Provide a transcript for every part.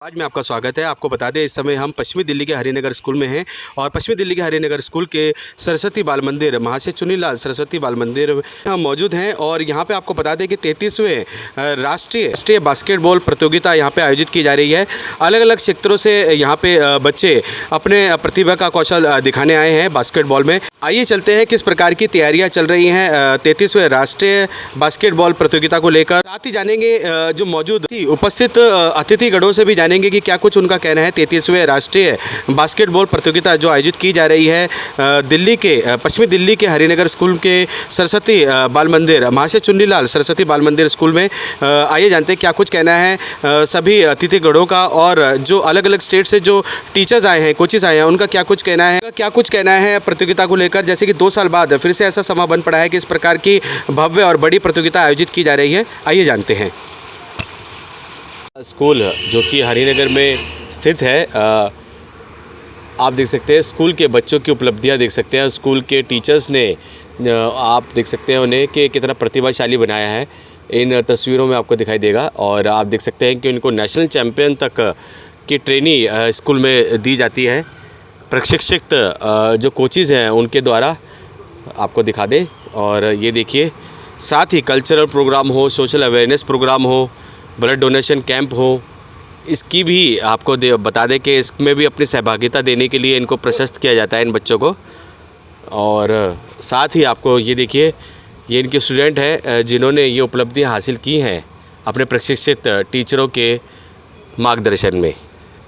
आज में आपका स्वागत है। आपको बता दें इस समय हम पश्चिमी दिल्ली के हरिनगर स्कूल में हैं और पश्चिमी दिल्ली के हरिनगर स्कूल के सरस्वती बाल मंदिर महाशय चुन्नीलाल सरस्वती बाल मंदिर में हम मौजूद हैं और यहाँ पे आपको बता दें कि 33वें राष्ट्रीय बास्केटबॉल प्रतियोगिता यहाँ पे आयोजित की जा रही है। अलग अलग क्षेत्रों से यहाँ पे बच्चे अपने प्रतिभा का कौशल दिखाने आए हैं बास्केटबॉल में। आइए चलते हैं किस प्रकार की तैयारियाँ चल रही हैं 33वें राष्ट्रीय बास्केटबॉल प्रतियोगिता को लेकर। साथ ही जानेंगे जो मौजूद उपस्थित अतिथिगणों से भी जानेंगे कि क्या कुछ उनका कहना है 33वें राष्ट्रीय बास्केटबॉल प्रतियोगिता जो आयोजित की जा रही है दिल्ली के पश्चिमी दिल्ली के हरिनगर स्कूल के सरस्वती बाल मंदिर महाशय चुन्नीलाल सरस्वती बाल मंदिर स्कूल में। आइए जानते हैं क्या कुछ कहना है सभी अतिथिगणों का और जो अलग अलग स्टेट से जो टीचर्स आए हैं कोचेस आए हैं उनका क्या कुछ कहना है प्रतियोगिता को लेकर। जैसे कि 2 साल बाद फिर से ऐसा समय बन पड़ा है कि इस प्रकार की भव्य और बड़ी प्रतियोगिता आयोजित की जा रही है। आइए जानते हैं। स्कूल जो कि हरिनगर में स्थित है, आप देख सकते हैं स्कूल के बच्चों की उपलब्धियां देख सकते हैं। स्कूल के टीचर्स ने आप देख सकते हैं उन्हें कि कितना प्रतिभाशाली बनाया है। इन तस्वीरों में आपको दिखाई देगा और आप देख सकते हैं कि उनको नेशनल चैम्पियन तक की ट्रेनिंग स्कूल में दी जाती है। प्रशिक्षित जो कोचेज़ हैं उनके द्वारा आपको दिखा दें। और ये देखिए साथ ही कल्चरल प्रोग्राम हो, सोशल अवेयरनेस प्रोग्राम हो, ब्लड डोनेशन कैंप हो, इसकी भी आपको बता दें कि इसमें भी अपनी सहभागिता देने के लिए इनको प्रशस्त किया जाता है इन बच्चों को। और साथ ही आपको ये देखिए ये इनके स्टूडेंट हैं जिन्होंने ये उपलब्धियां हासिल की हैं अपने प्रशिक्षित टीचरों के मार्गदर्शन में।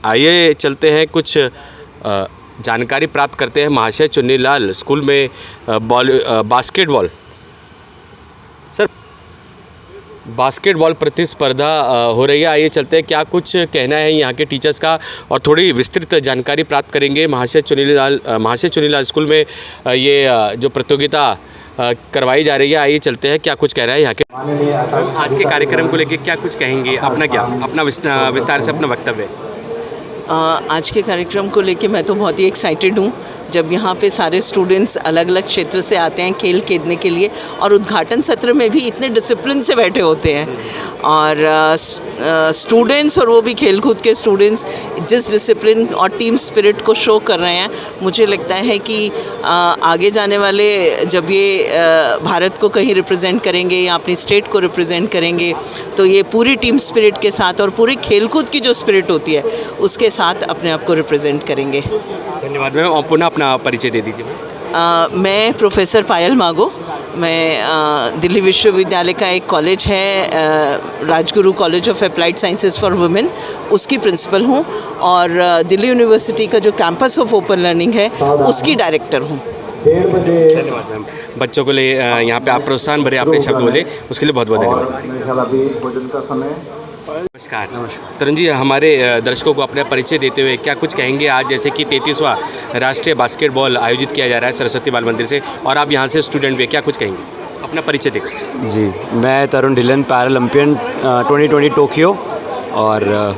आइए चलते हैं कुछ जानकारी प्राप्त करते हैं महाशय चुन्नीलाल स्कूल में बास्केटबॉल बास्केटबॉल प्रतिस्पर्धा हो रही है। आइए चलते हैं क्या कुछ कहना है यहाँ के टीचर्स का और थोड़ी विस्तृत जानकारी प्राप्त करेंगे। महाशय चुन्नीलाल स्कूल में ये जो प्रतियोगिता करवाई जा रही है। आइए चलते हैं क्या कुछ कह रहा है यहाँ के। आज के कार्यक्रम को लेकर क्या कुछ कहेंगे, अपना विस्तार से अपना वक्तव्य। आज के कार्यक्रम को लेके मैं तो बहुत ही एक्साइटेड हूँ। जब यहाँ पे सारे स्टूडेंट्स अलग अलग क्षेत्र से आते हैं खेल खेलने के लिए और उद्घाटन सत्र में भी इतने डिसिप्लिन से बैठे होते हैं और स्टूडेंट्स और वो भी खेलकूद के स्टूडेंट्स जिस डिसिप्लिन और टीम स्पिरिट को शो कर रहे हैं, मुझे लगता है कि आगे जाने वाले जब ये भारत को कहीं रिप्रेजेंट करेंगे या अपनी स्टेट को रिप्रेजेंट करेंगे तो ये पूरी टीम स्पिरिट के साथ और पूरी खेलकूद की जो स्पिरिट होती है उसके साथ अपने आप को रिप्रेजेंट करेंगे। धन्यवाद मैम। और पुनः अपना परिचय दे दीजिए। मैं प्रोफेसर पायल मागो, मैं दिल्ली विश्वविद्यालय का एक कॉलेज है Rajguru college of applied sciences for women, उसकी प्रिंसिपल हूँ और दिल्ली यूनिवर्सिटी का जो कैंपस ऑफ ओपन लर्निंग है उसकी डायरेक्टर हूँ। धन्यवाद मैम। बच्चों को ले यहाँ पे आप प्रोत्साहन भरे आपने शब्द बोले उसके लिए बहुत बहुत धन्यवाद। नमस्कार। तरुण जी, हमारे दर्शकों को अपना परिचय देते हुए क्या कुछ कहेंगे आज जैसे कि 33वां राष्ट्रीय बास्केटबॉल आयोजित किया जा रहा है सरस्वती बाल मंदिर से और आप यहाँ से स्टूडेंट भी, क्या कुछ कहेंगे, अपना परिचय देकर। जी, मैं तरुण ढिल्लन, पैरालंपियन 2020 टोक्यो और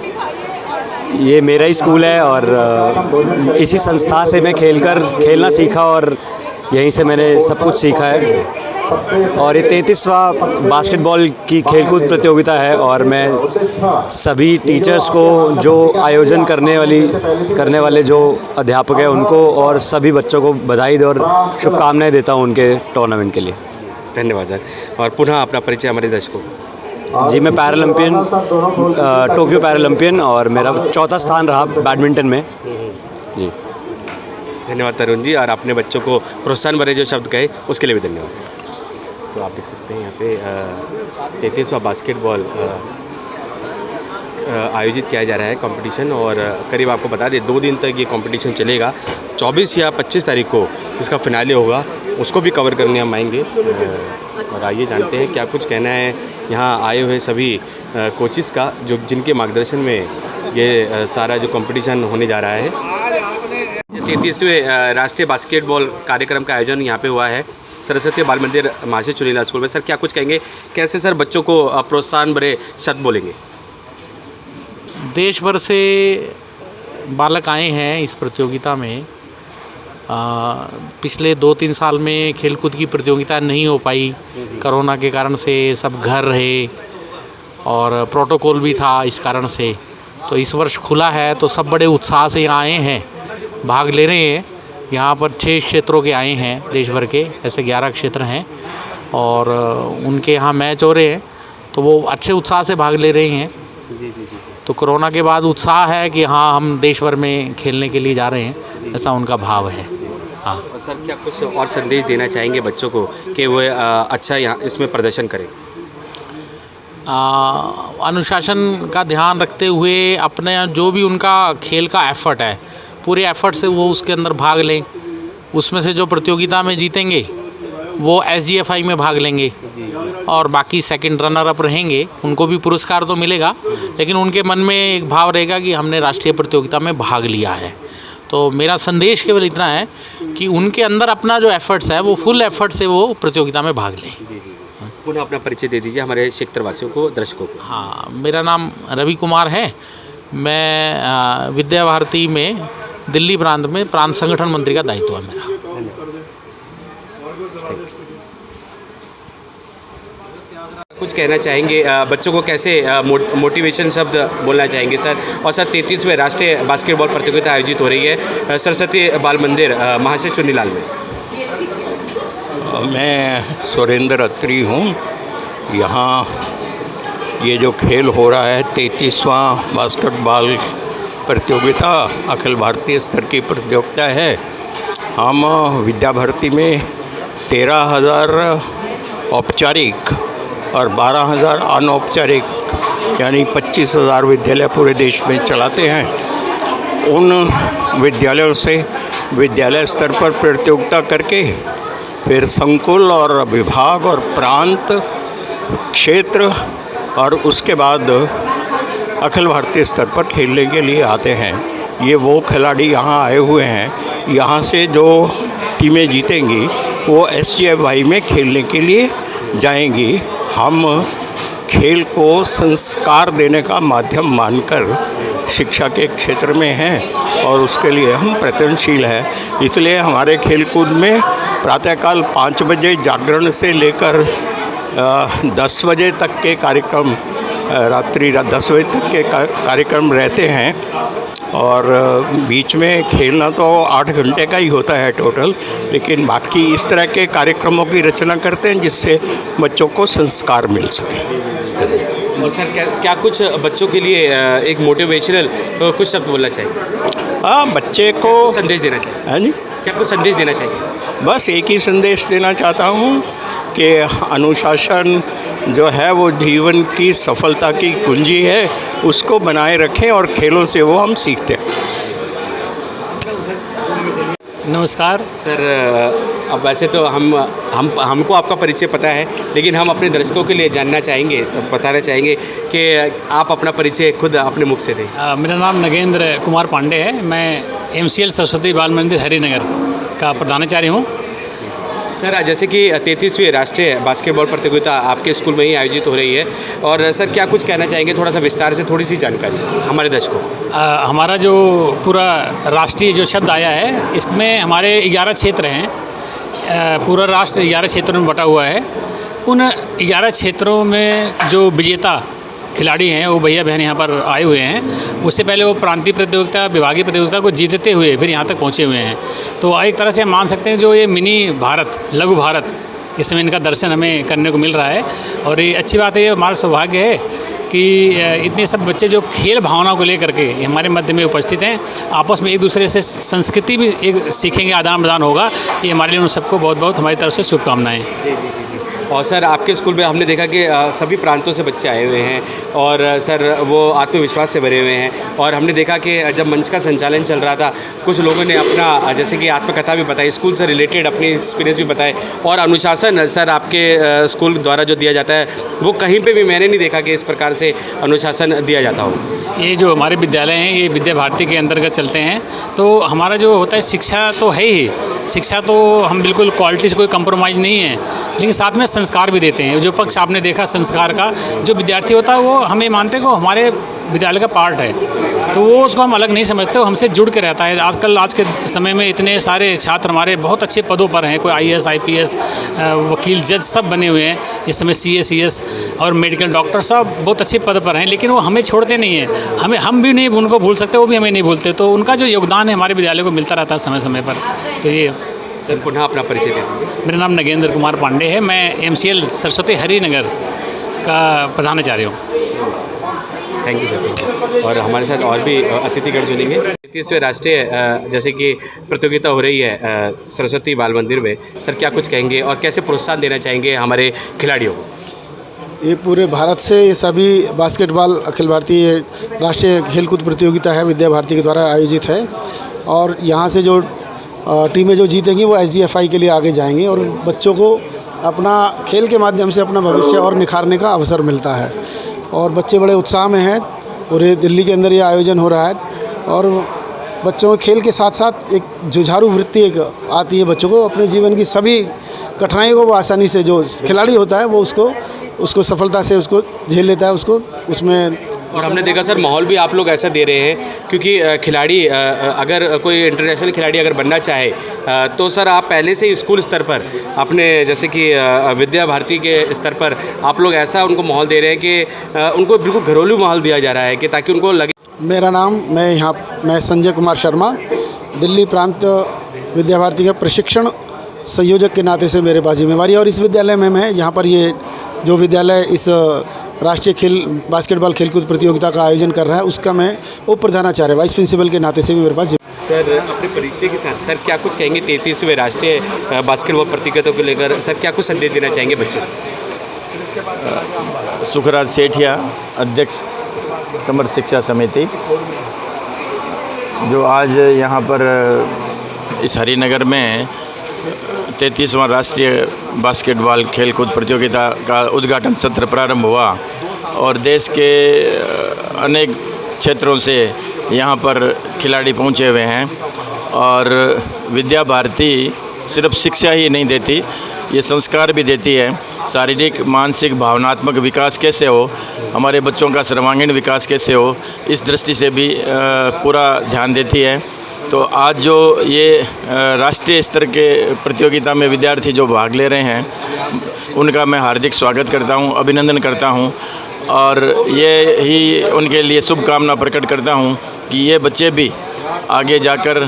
ये मेरा ही स्कूल है और इसी संस्था से मैं खेलना सीखा और यहीं से मैंने सब कुछ सीखा है। और ये 33वां बास्केटबॉल की खेलकूद प्रतियोगिता है और मैं सभी टीचर्स को जो आयोजन करने वाले जो अध्यापक हैं उनको और सभी बच्चों को बधाई और शुभकामनाएं देता हूं उनके टूर्नामेंट के लिए। धन्यवाद सर। और पुनः अपना परिचय हमारे दर्शकों। जी, मैं पैरालंपियन टोक्यो पैरालंपियन और मेरा 4था स्थान रहा बैडमिंटन में। जी धन्यवाद तरुण जी। और अपने बच्चों को प्रोत्साहन भरे जो शब्द कहे उसके लिए भी धन्यवाद। तो आप देख सकते हैं यहाँ पे 33वां बास्केटबॉल आयोजित किया जा रहा है कंपटीशन और करीब आपको बता दें 2 दिन तक ये कंपटीशन चलेगा। 24 या 25 तारीख को इसका फिनाले होगा, उसको भी कवर करने हम आएंगे। और आइए जानते हैं क्या कुछ कहना है यहाँ आए हुए सभी कोचेस का जो जिनके मार्गदर्शन में ये सारा जो कंपटीशन होने जा रहा है। 33वें राष्ट्रीय बास्केटबॉल कार्यक्रम का आयोजन यहाँ पे हुआ है सरस्वती बाल मंदिर महाशय चुन्नीलाल स्कूल में। सर क्या कुछ कहेंगे, कैसे सर बच्चों को प्रोत्साहन भरे शब्द बोलेंगे? देश भर से बालक आए हैं इस प्रतियोगिता में। पिछले 2-3 साल में खेलकूद की प्रतियोगिता नहीं हो पाई, कोरोना के कारण से सब घर रहे और प्रोटोकॉल भी था इस कारण से। तो इस वर्ष खुला है तो सब बड़े उत्साह से यहाँ आए हैं, भाग ले रहे हैं। यहाँ पर 6 क्षेत्रों के आए हैं देश भर के, ऐसे 11 क्षेत्र हैं और उनके यहाँ मैच हो रहे हैं, तो वो अच्छे उत्साह से भाग ले रहे हैं। तो कोरोना के बाद उत्साह है कि हाँ हम देश भर में खेलने के लिए जा रहे हैं, ऐसा उनका भाव है। हाँ। और सर क्या कुछ और संदेश देना चाहेंगे बच्चों को कि वो अच्छा यहाँ इसमें प्रदर्शन करें? अनुशासन का ध्यान रखते हुए अपने जो भी उनका खेल का एफर्ट है, पूरे एफर्ट से वो उसके अंदर भाग लें। उसमें से जो प्रतियोगिता में जीतेंगे वो SGFI में भाग लेंगे और बाकी सेकंड रनर अप रहेंगे, उनको भी पुरस्कार तो मिलेगा, लेकिन उनके मन में एक भाव रहेगा कि हमने राष्ट्रीय प्रतियोगिता में भाग लिया है। तो मेरा संदेश केवल इतना है कि उनके अंदर अपना जो एफर्ट्स है वो फुल एफर्ट से वो प्रतियोगिता में भाग लें। पुनः अपना परिचय दे दीजिए हमारे क्षेत्रवासियों को, दर्शकों को। हाँ, मेरा नाम रवि कुमार है। मैं विद्या भारती में दिल्ली प्रांत में प्रांत संगठन मंत्री का दायित्व है मेरा। कुछ कहना चाहेंगे बच्चों को, कैसे मोटिवेशन शब्द बोलना चाहेंगे सर? और सर 33वें राष्ट्रीय बास्केटबॉल प्रतियोगिता आयोजित हो रही है सरस्वती बाल मंदिर महाशय चुन्नीलाल में। मैं सुरेंद्र अत्री हूँ। यहाँ ये जो खेल हो रहा है 33वां बास्केटबॉल प्रतियोगिता अखिल भारतीय स्तर की प्रतियोगिता है। हम विद्या भारती में 13,000 औपचारिक और 12,000 अनौपचारिक यानी 25,000 विद्यालय पूरे देश में चलाते हैं। उन विद्यालयों से विद्यालय स्तर पर प्रतियोगिता करके फिर संकुल और विभाग और प्रांत क्षेत्र और उसके बाद अखिल भारतीय स्तर पर खेलने के लिए आते हैं। ये वो खिलाड़ी यहाँ आए हुए हैं। यहाँ से जो टीमें जीतेंगी वो SGFI में खेलने के लिए जाएंगी। हम खेल को संस्कार देने का माध्यम मानकर शिक्षा के क्षेत्र में हैं और उसके लिए हम प्रयत्नशील हैं। इसलिए हमारे खेलकूद में प्रातःकाल 5 बजे जागरण से लेकर 10 बजे तक के कार्यक्रम, रात्रि 10 बजे तक के कार्यक्रम रहते हैं और बीच में खेलना तो 8 घंटे का ही होता है टोटल, लेकिन बाकी इस तरह के कार्यक्रमों की रचना करते हैं जिससे बच्चों को संस्कार मिल सके। और सर क्या कुछ बच्चों के लिए एक मोटिवेशनल कुछ शब्द बोलना चाहिए? हाँ, बच्चे को संदेश देना चाहिए। हाँ जी, क्या कुछ संदेश देना चाहिए? बस एक ही संदेश देना चाहता हूँ कि अनुशासन जो है वो जीवन की सफलता की कुंजी है, उसको बनाए रखें और खेलों से वो हम सीखते हैं। नमस्कार सर, अब वैसे तो हमको आपका परिचय पता है, लेकिन हम अपने दर्शकों के लिए जानना चाहेंगे, बताना चाहेंगे कि आप अपना परिचय खुद अपने मुख से दें। मेरा नाम नगेंद्र कुमार पांडे है। मैं MCL सरस्वती बाल मंदिर हरिनगर का प्रधानाचार्य हूँ। सर, जैसे कि 33वीं राष्ट्रीय बास्केटबॉल प्रतियोगिता आपके स्कूल में ही आयोजित हो रही है, और सर क्या कुछ कहना चाहेंगे, थोड़ा सा विस्तार से थोड़ी सी जानकारी हमारे दर्शकों को। हमारा जो पूरा राष्ट्रीय जो शब्द आया है, इसमें हमारे 11 क्षेत्र हैं। पूरा राष्ट्र 11 क्षेत्रों में बटा हुआ है। उन 11 क्षेत्रों में जो विजेता खिलाड़ी हैं वो भैया बहन यहाँ पर आए हुए हैं। उससे पहले वो प्रांतीय प्रतियोगिता, विभागीय प्रतियोगिता को जीतते हुए फिर यहाँ तक पहुँचे हुए हैं। तो एक तरह से हम मान सकते हैं जो ये मिनी भारत, लघु भारत, इसमें इनका दर्शन हमें करने को मिल रहा है। और ये अच्छी बात है, ये हमारा सौभाग्य है कि इतने सब बच्चे जो खेल भावना को लेकर के हमारे मध्य में उपस्थित हैं। आपस में एक दूसरे से संस्कृति भी एक सीखेंगे, आदान प्रदान होगा। ये हमारे लिए उन सबको बहुत बहुत हमारी तरफ से शुभकामनाएँ। और सर आपके स्कूल में हमने देखा कि सभी प्रांतों से बच्चे आए हुए हैं और सर वो आत्मविश्वास से भरे हुए हैं। और हमने देखा कि जब मंच का संचालन चल रहा था, कुछ लोगों ने अपना जैसे कि आत्मकथा भी बताई, स्कूल से रिलेटेड अपनी एक्सपीरियंस भी बताए। और अनुशासन सर आपके स्कूल द्वारा जो दिया जाता है वो कहीं पे भी मैंने नहीं देखा कि इस प्रकार से अनुशासन दिया जाता हो। ये जो हमारे विद्यालय हैं ये विद्या भारती के अंतर्गत चलते हैं। तो हमारा जो होता है शिक्षा तो है ही, शिक्षा तो हम बिल्कुल क्वालिटी से कोई कंप्रोमाइज़ नहीं है, लेकिन साथ में संस्कार भी देते हैं। जो पक्ष आपने देखा संस्कार का, जो विद्यार्थी होता है वो हमें मानते हैं कि हमारे विद्यालय का पार्ट है। तो वो उसको हम अलग नहीं समझते, वो हमसे जुड़ के रहता है। आजकल आज के समय में इतने सारे छात्र हमारे बहुत अच्छे पदों पर हैं, कोई IAS IPS वकील जज सब बने हुए हैं इस समय, CA CS और मेडिकल डॉक्टर सब बहुत अच्छे पद पर हैं, लेकिन वो हमें छोड़ते नहीं हैं। हम भी नहीं उनको भूल सकते, वो भी हमें नहीं भूलते। तो उनका जो योगदान है हमारे विद्यालय को मिलता रहता है समय समय पर। तो ये सर पुनः अपना परिचय दें। मेरा नाम नगेंद्र कुमार पांडे है, मैं MCL सरस्वती हरिनगर का प्रधानाचार्य हूँ। Thank you sir. और हमारे साथ और भी अतिथिगण जुड़ेंगे। 33वें राष्ट्रीय जैसे कि प्रतियोगिता हो रही है सरस्वती बाल मंदिर में, सर क्या कुछ कहेंगे और कैसे प्रोत्साहन देना चाहेंगे हमारे खिलाड़ियों को? ये पूरे भारत से ये सभी बास्केटबॉल अखिल भारतीय राष्ट्रीय खेलकूद प्रतियोगिता है, विद्या भारती के द्वारा आयोजित है। और यहाँ से जो टीमें जो जीतेंगी वो SGFI के लिए आगे जाएंगी और बच्चों को अपना खेल के माध्यम से अपना भविष्य और निखारने का अवसर मिलता है। और बच्चे बड़े उत्साह में हैं। पूरे दिल्ली के अंदर ये आयोजन हो रहा है और बच्चों के खेल के साथ साथ एक जुझारू वृत्ति एक आती है बच्चों को, अपने जीवन की सभी कठिनाइयों को वो आसानी से, जो खिलाड़ी होता है वो उसको सफलता से उसको झेल लेता है, उसको उसमें। और हमने देखा सर माहौल भी आप लोग ऐसा दे रहे हैं, क्योंकि खिलाड़ी अगर कोई इंटरनेशनल खिलाड़ी अगर बनना चाहे तो सर आप पहले से ही स्कूल स्तर पर अपने जैसे कि विद्या भारती के स्तर पर आप लोग ऐसा उनको माहौल दे रहे हैं कि उनको बिल्कुल घरेलू माहौल दिया जा रहा है कि ताकि उनको लगे। मेरा नाम मैं संजय कुमार शर्मा, दिल्ली प्रांत विद्या भारती का प्रशिक्षण संयोजक के नाते से मेरे पास जिम्मेवारी। और इस विद्यालय में मैं यहाँ पर ये जो विद्यालय इस राष्ट्रीय बास्केटबॉल खेलकूद प्रतियोगिता का आयोजन कर रहा है उसका मैं उप प्रधानाचार्य वाइस प्रिंसिपल के नाते से भी मेरे पास। सर अपने परिचय के साथ सर क्या कुछ कहेंगे 33वें राष्ट्रीय बास्केटबॉल प्रतियोगिता को लेकर? सर क्या कुछ संदेश देना चाहेंगे बच्चों को? सुखराज सेठिया, अध्यक्ष समर शिक्षा समिति, जो आज यहाँ पर इस हरिनगर में 33वां राष्ट्रीय बास्केटबॉल खेलकूद प्रतियोगिता का उद्घाटन सत्र प्रारंभ हुआ और देश के अनेक क्षेत्रों से यहाँ पर खिलाड़ी पहुँचे हुए हैं। और विद्या भारती सिर्फ शिक्षा ही नहीं देती, ये संस्कार भी देती है। शारीरिक, मानसिक, भावनात्मक विकास कैसे हो, हमारे बच्चों का सर्वांगीण विकास कैसे हो, इस दृष्टि से भी पूरा ध्यान देती है। तो आज जो ये राष्ट्रीय स्तर के प्रतियोगिता में विद्यार्थी जो भाग ले रहे हैं उनका मैं हार्दिक स्वागत करता हूं, अभिनंदन करता हूं और ये ही उनके लिए शुभकामना प्रकट करता हूं कि ये बच्चे भी आगे जाकर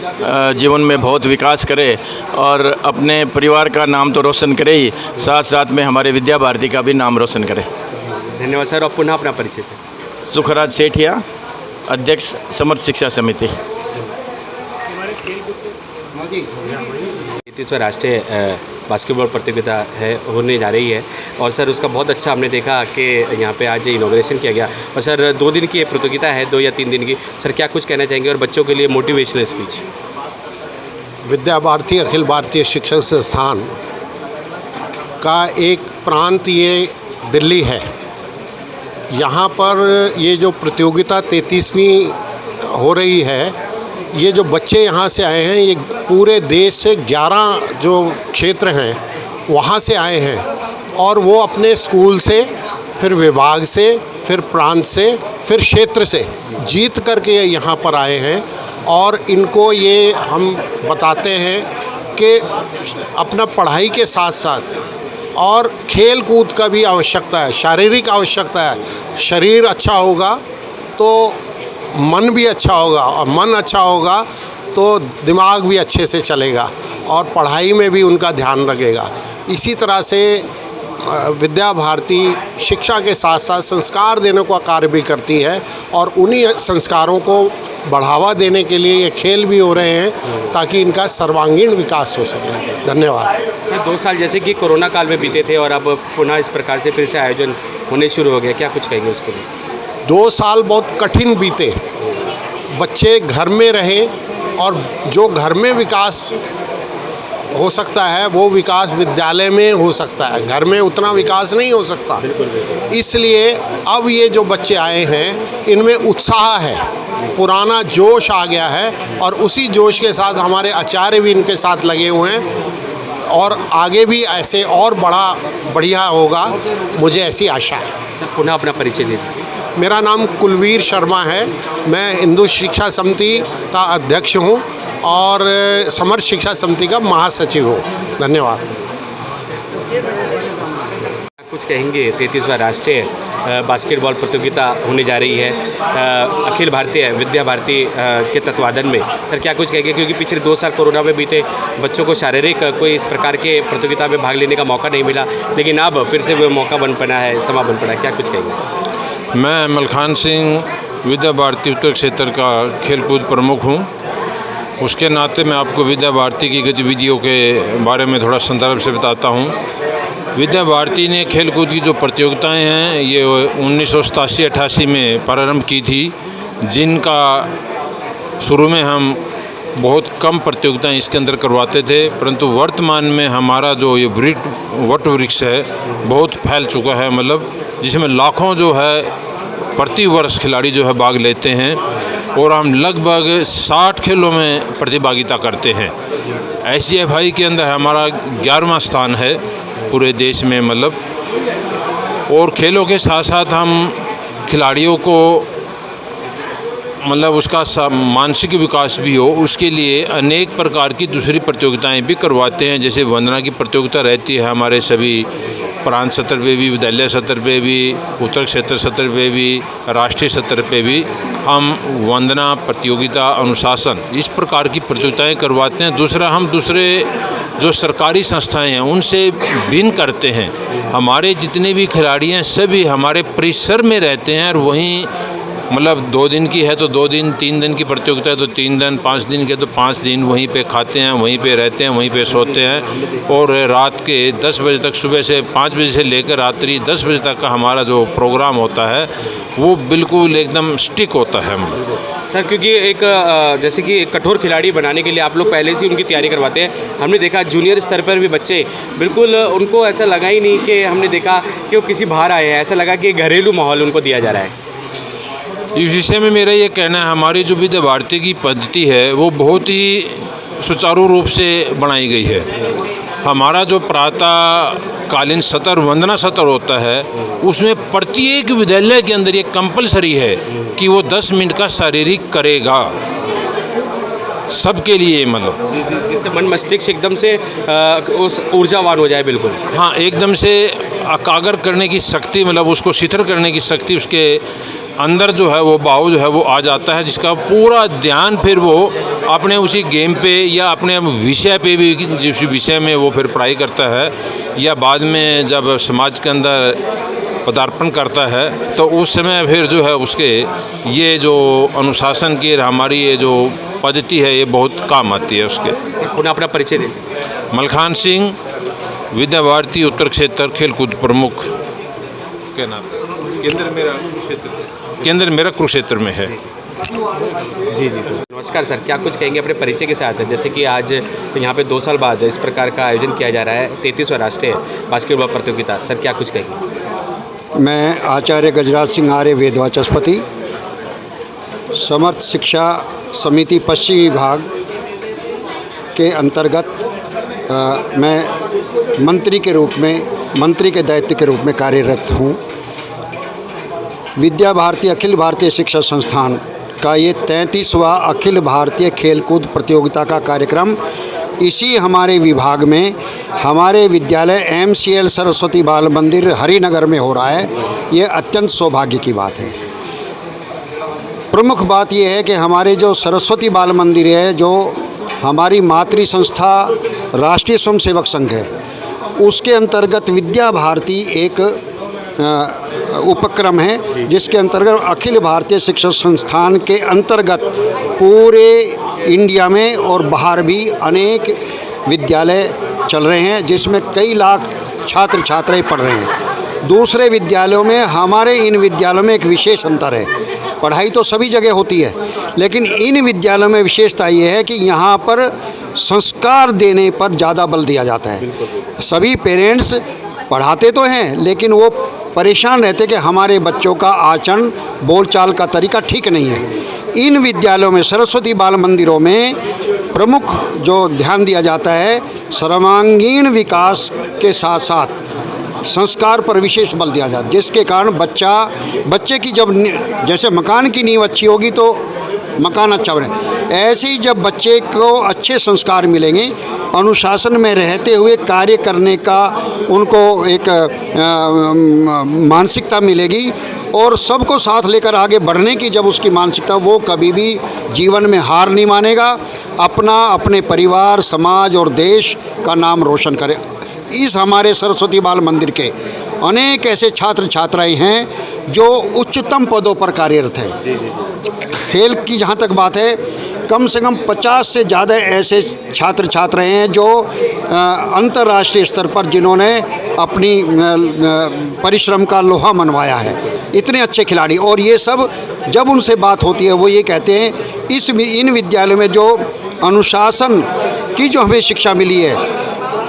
जीवन में बहुत विकास करें और अपने परिवार का नाम तो रोशन करे ही, साथ साथ में हमारे विद्या भारती का भी नाम रोशन करें। धन्यवाद सर। और पुनः अपना परिचय सर। सुखराज सेठिया, अध्यक्ष समर्थ शिक्षा समिति। 33वां राष्ट्रीय बास्केटबॉल प्रतियोगिता है होने जा रही है और सर उसका बहुत अच्छा हमने देखा कि यहाँ पे आज इनॉग्रेशन किया गया। और सर 2 दिन की ये प्रतियोगिता है, 2 या 3 दिन की। सर क्या कुछ कहना चाहेंगे और बच्चों के लिए मोटिवेशनल स्पीच? विद्या भारती अखिल भारतीय शिक्षक संस्थान का एक प्रांत ये दिल्ली है। यहाँ पर ये जो प्रतियोगिता 33वीं हो रही है, ये जो बच्चे यहाँ से आए हैं, ये पूरे देश से 11 जो क्षेत्र हैं वहाँ से आए हैं और वो अपने स्कूल से, फिर विभाग से, फिर प्रांत से, फिर क्षेत्र से जीत करके यहाँ पर आए हैं। और इनको ये हम बताते हैं कि अपना पढ़ाई के साथ साथ और खेल कूद का भी आवश्यकता है, शारीरिक आवश्यकता है। शरीर अच्छा होगा तो मन भी अच्छा होगा और मन अच्छा होगा तो दिमाग भी अच्छे से चलेगा और पढ़ाई में भी उनका ध्यान लगेगा। इसी तरह से विद्या भारती शिक्षा के साथ साथ संस्कार देने का कार्य भी करती है और उन्हीं संस्कारों को बढ़ावा देने के लिए ये खेल भी हो रहे हैं ताकि इनका सर्वांगीण विकास हो सके। धन्यवाद। सर 2 साल जैसे कि कोरोना काल में बीते थे और अब पुनः इस प्रकार से फिर से आयोजन होने शुरू हो गया, क्या कुछ कहेंगे उसके लिए? 2 साल बहुत कठिन बीते, बच्चे घर में रहे और जो घर में विकास हो सकता है वो विकास विद्यालय में हो सकता है, घर में उतना विकास नहीं हो सकता। इसलिए अब ये जो बच्चे आए हैं इनमें उत्साह है, पुराना जोश आ गया है और उसी जोश के साथ हमारे आचार्य भी इनके साथ लगे हुए हैं और आगे भी ऐसे और बढ़िया होगा, मुझे ऐसी आशा है। पुनः अपना परिचय दीजिए। मेरा नाम कुलवीर शर्मा है। मैं हिंदू शिक्षा समिति का अध्यक्ष हूँ और समर्थ शिक्षा समिति का महासचिव हूँ। धन्यवाद। कुछ कहेंगे 33वां राष्ट्रीय बास्केटबॉल प्रतियोगिता होने जा रही है अखिल भारतीय विद्या भारती के तत्वाधान में। सर क्या कुछ कहेंगे, क्योंकि पिछले 2 साल कोरोना में बीते बच्चों को शारीरिक कोई इस प्रकार के प्रतियोगिता में भाग लेने का मौका नहीं मिला, लेकिन अब फिर से वो मौका बन पड़ा है, समा बन पड़ा है, क्या कुछ कहेंगे? मैं मलखान सिंह विद्या भारती उत्तर क्षेत्र का खेलकूद प्रमुख हूँ। उसके नाते मैं आपको विद्या भारती की गतिविधियों के बारे में थोड़ा संदर्भ से बताता हूँ। विद्या भारती ने खेलकूद की जो प्रतियोगिताएं हैं ये 1987-88 में प्रारंभ की थी, जिनका शुरू में हम बहुत कम प्रतियोगिताएं इसके अंदर करवाते थे, परंतु वर्तमान में हमारा जो ये वट वृक्ष है बहुत फैल चुका है, मतलब जिसमें लाखों जो है प्रति वर्ष खिलाड़ी जो है भाग लेते हैं और हम लगभग 60 खेलों में प्रतिभागिता करते हैं। ICFI के अंदर हमारा 11वां स्थान है पूरे देश में, मतलब। और खेलों के साथ साथ हम खिलाड़ियों को मतलब उसका मानसिक विकास भी हो, उसके लिए अनेक प्रकार की दूसरी प्रतियोगिताएं भी करवाते हैं। जैसे वंदना की प्रतियोगिता रहती है हमारे सभी प्रांत स्तर पे भी, विद्यालय स्तर पे भी, उत्तर क्षेत्र स्तर पे भी, राष्ट्रीय स्तर पे भी हम वंदना प्रतियोगिता, अनुशासन, इस प्रकार की प्रतियोगिताएं करवाते हैं। दूसरा, हम दूसरे जो सरकारी संस्थाएं हैं उनसे भिन्न करते हैं। हमारे जितने भी खिलाड़ी हैं सभी हमारे परिसर में रहते हैं और वहीं मतलब 2 दिन की है तो 2 दिन, 3 दिन की प्रतियोगिता है तो 3 दिन, 5 दिन के तो 5 दिन वहीं पे खाते हैं, वहीं पे रहते हैं, वहीं पे सोते हैं। और रात के 10 बजे तक, सुबह से 5 बजे से लेकर रात्रि 10 बजे तक का हमारा जो प्रोग्राम होता है वो बिल्कुल एकदम स्टिक होता है। सर क्योंकि एक जैसे कि एक कठोर खिलाड़ी बनाने के लिए आप लोग पहले से उनकी तैयारी करवाते हैं। हमने देखा जूनियर स्तर पर भी बच्चे बिल्कुल, उनको ऐसा लगा ही नहीं कि हमने देखा कि वो किसी बाहर आए हैं, ऐसा लगा कि घरेलू माहौल उनको दिया जा रहा है। इस विषय में मेरा ये कहना है, हमारी जो विद्या भारती की पद्धति है वो बहुत ही सुचारू रूप से बनाई गई है। हमारा जो प्रातःकालीन सत्र, वंदना सत्र होता है, उसमें प्रत्येक विद्यालय के अंदर ये कंपलसरी है कि वो 10 मिनट का शारीरिक करेगा सबके लिए, मतलब जिससे मन मस्तिष्क एकदम से उस ऊर्जावान हो जाए। बिल्कुल हाँ, एकदम से एकाग्र करने की शक्ति, मतलब उसको शिथिल करने की शक्ति उसके अंदर जो है वो भाव जो है वो आ जाता है, जिसका पूरा ध्यान फिर वो अपने उसी गेम पे या अपने विषय पे भी, जिस विषय में वो फिर पढ़ाई करता है या बाद में जब समाज के अंदर पदार्पण करता है तो उस समय फिर जो है उसके ये जो अनुशासन की हमारी ये जो पद्धति है ये बहुत काम आती है उसके। पुनः अपना परिचय दें। मलखान सिंह, विद्या भारती उत्तर क्षेत्र खेलकूद प्रमुख के नाम। केंद्र मेरा कुरुक्षेत्र में है। जी सर। नमस्कार सर, क्या कुछ कहेंगे अपने परिचय के साथ? जैसे कि आज यहाँ पे 2 साल बाद इस प्रकार का आयोजन किया जा रहा है, 33वां राष्ट्रीय बास्केटबॉल प्रतियोगिता। सर क्या कुछ कहेंगे? मैं आचार्य गजराज सिंह आर्य वेदवाचस्पति, समर्थ शिक्षा समिति पश्चिम विभाग के अंतर्गत मैं मंत्री के दायित्व के रूप में कार्यरत हूँ। विद्या भारती अखिल भारतीय शिक्षा संस्थान का ये 33वां अखिल भारतीय खेलकूद प्रतियोगिता का कार्यक्रम इसी हमारे विभाग में हमारे विद्यालय MCL सरस्वती बाल मंदिर हरिनगर में हो रहा है। ये अत्यंत सौभाग्य की बात है। प्रमुख बात यह है कि हमारे जो सरस्वती बाल मंदिर है, जो हमारी मातृ संस्था राष्ट्रीय स्वयंसेवक संघ है, उसके अंतर्गत विद्या भारती एक उपक्रम है, जिसके अंतर्गत अखिल भारतीय शिक्षा संस्थान के अंतर्गत पूरे इंडिया में और बाहर भी अनेक विद्यालय चल रहे हैं, जिसमें कई लाख छात्र छात्राएं पढ़ रहे हैं। दूसरे विद्यालयों में हमारे इन विद्यालयों में एक विशेष अंतर है। पढ़ाई तो सभी जगह होती है, लेकिन इन विद्यालयों में विशेषता ये है कि यहाँ पर संस्कार देने पर ज़्यादा बल दिया जाता है। सभी पेरेंट्स पढ़ाते तो हैं, लेकिन वो परेशान रहते कि हमारे बच्चों का आचरण, बोलचाल का तरीका ठीक नहीं है। इन विद्यालयों में, सरस्वती बाल मंदिरों में प्रमुख जो ध्यान दिया जाता है, सर्वांगीण विकास के साथ साथ संस्कार पर विशेष बल दिया जाए, जिसके कारण बच्चे की जब जैसे मकान की नींव अच्छी होगी तो मकान अच्छा बने, ऐसे ही जब बच्चे को अच्छे संस्कार मिलेंगे, अनुशासन में रहते हुए कार्य करने का उनको एक मानसिकता मिलेगी और सबको साथ लेकर आगे बढ़ने की जब उसकी मानसिकता, वो कभी भी जीवन में हार नहीं मानेगा, अपने परिवार, समाज और देश का नाम रोशन करे। इस हमारे सरस्वती बाल मंदिर के अनेक ऐसे छात्र छात्राएं हैं जो उच्चतम पदों पर कार्यरत हैं। खेल की जहाँ तक बात है, कम से कम 50 से ज़्यादा ऐसे छात्र छात्राएं हैं जो अंतर्राष्ट्रीय स्तर पर जिन्होंने अपनी परिश्रम का लोहा मनवाया है, इतने अच्छे खिलाड़ी। और ये सब जब उनसे बात होती है वो ये कहते हैं इन विद्यालयों में जो अनुशासन की जो हमें शिक्षा मिली है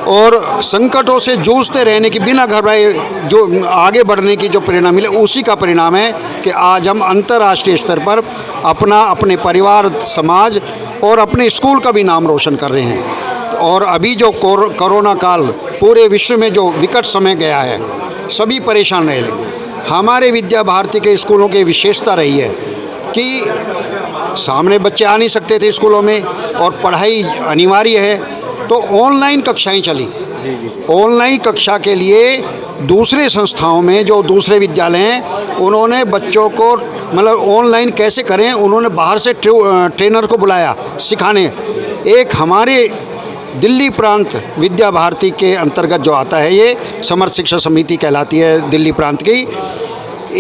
और संकटों से जूझते रहने की बिना घबराए जो आगे बढ़ने की जो प्रेरणा मिले, उसी का परिणाम है कि आज हम अंतर्राष्ट्रीय स्तर पर अपने परिवार, समाज और अपने स्कूल का भी नाम रोशन कर रहे हैं। और अभी जो कोरोना काल पूरे विश्व में जो विकट समय गया है, सभी परेशान रहे, हमारे विद्या भारती के स्कूलों की विशेषता रही है कि सामने बच्चे आ नहीं सकते थे स्कूलों में और पढ़ाई अनिवार्य है, तो ऑनलाइन कक्षाएं चली। ऑनलाइन कक्षा के लिए दूसरे संस्थाओं में जो दूसरे विद्यालय हैं, उन्होंने बच्चों को मतलब ऑनलाइन कैसे करें, उन्होंने बाहर से ट्रेनर को बुलाया सिखाने। एक हमारे दिल्ली प्रांत विद्या भारती के अंतर्गत जो आता है, ये समर्थ शिक्षा समिति कहलाती है दिल्ली प्रांत की,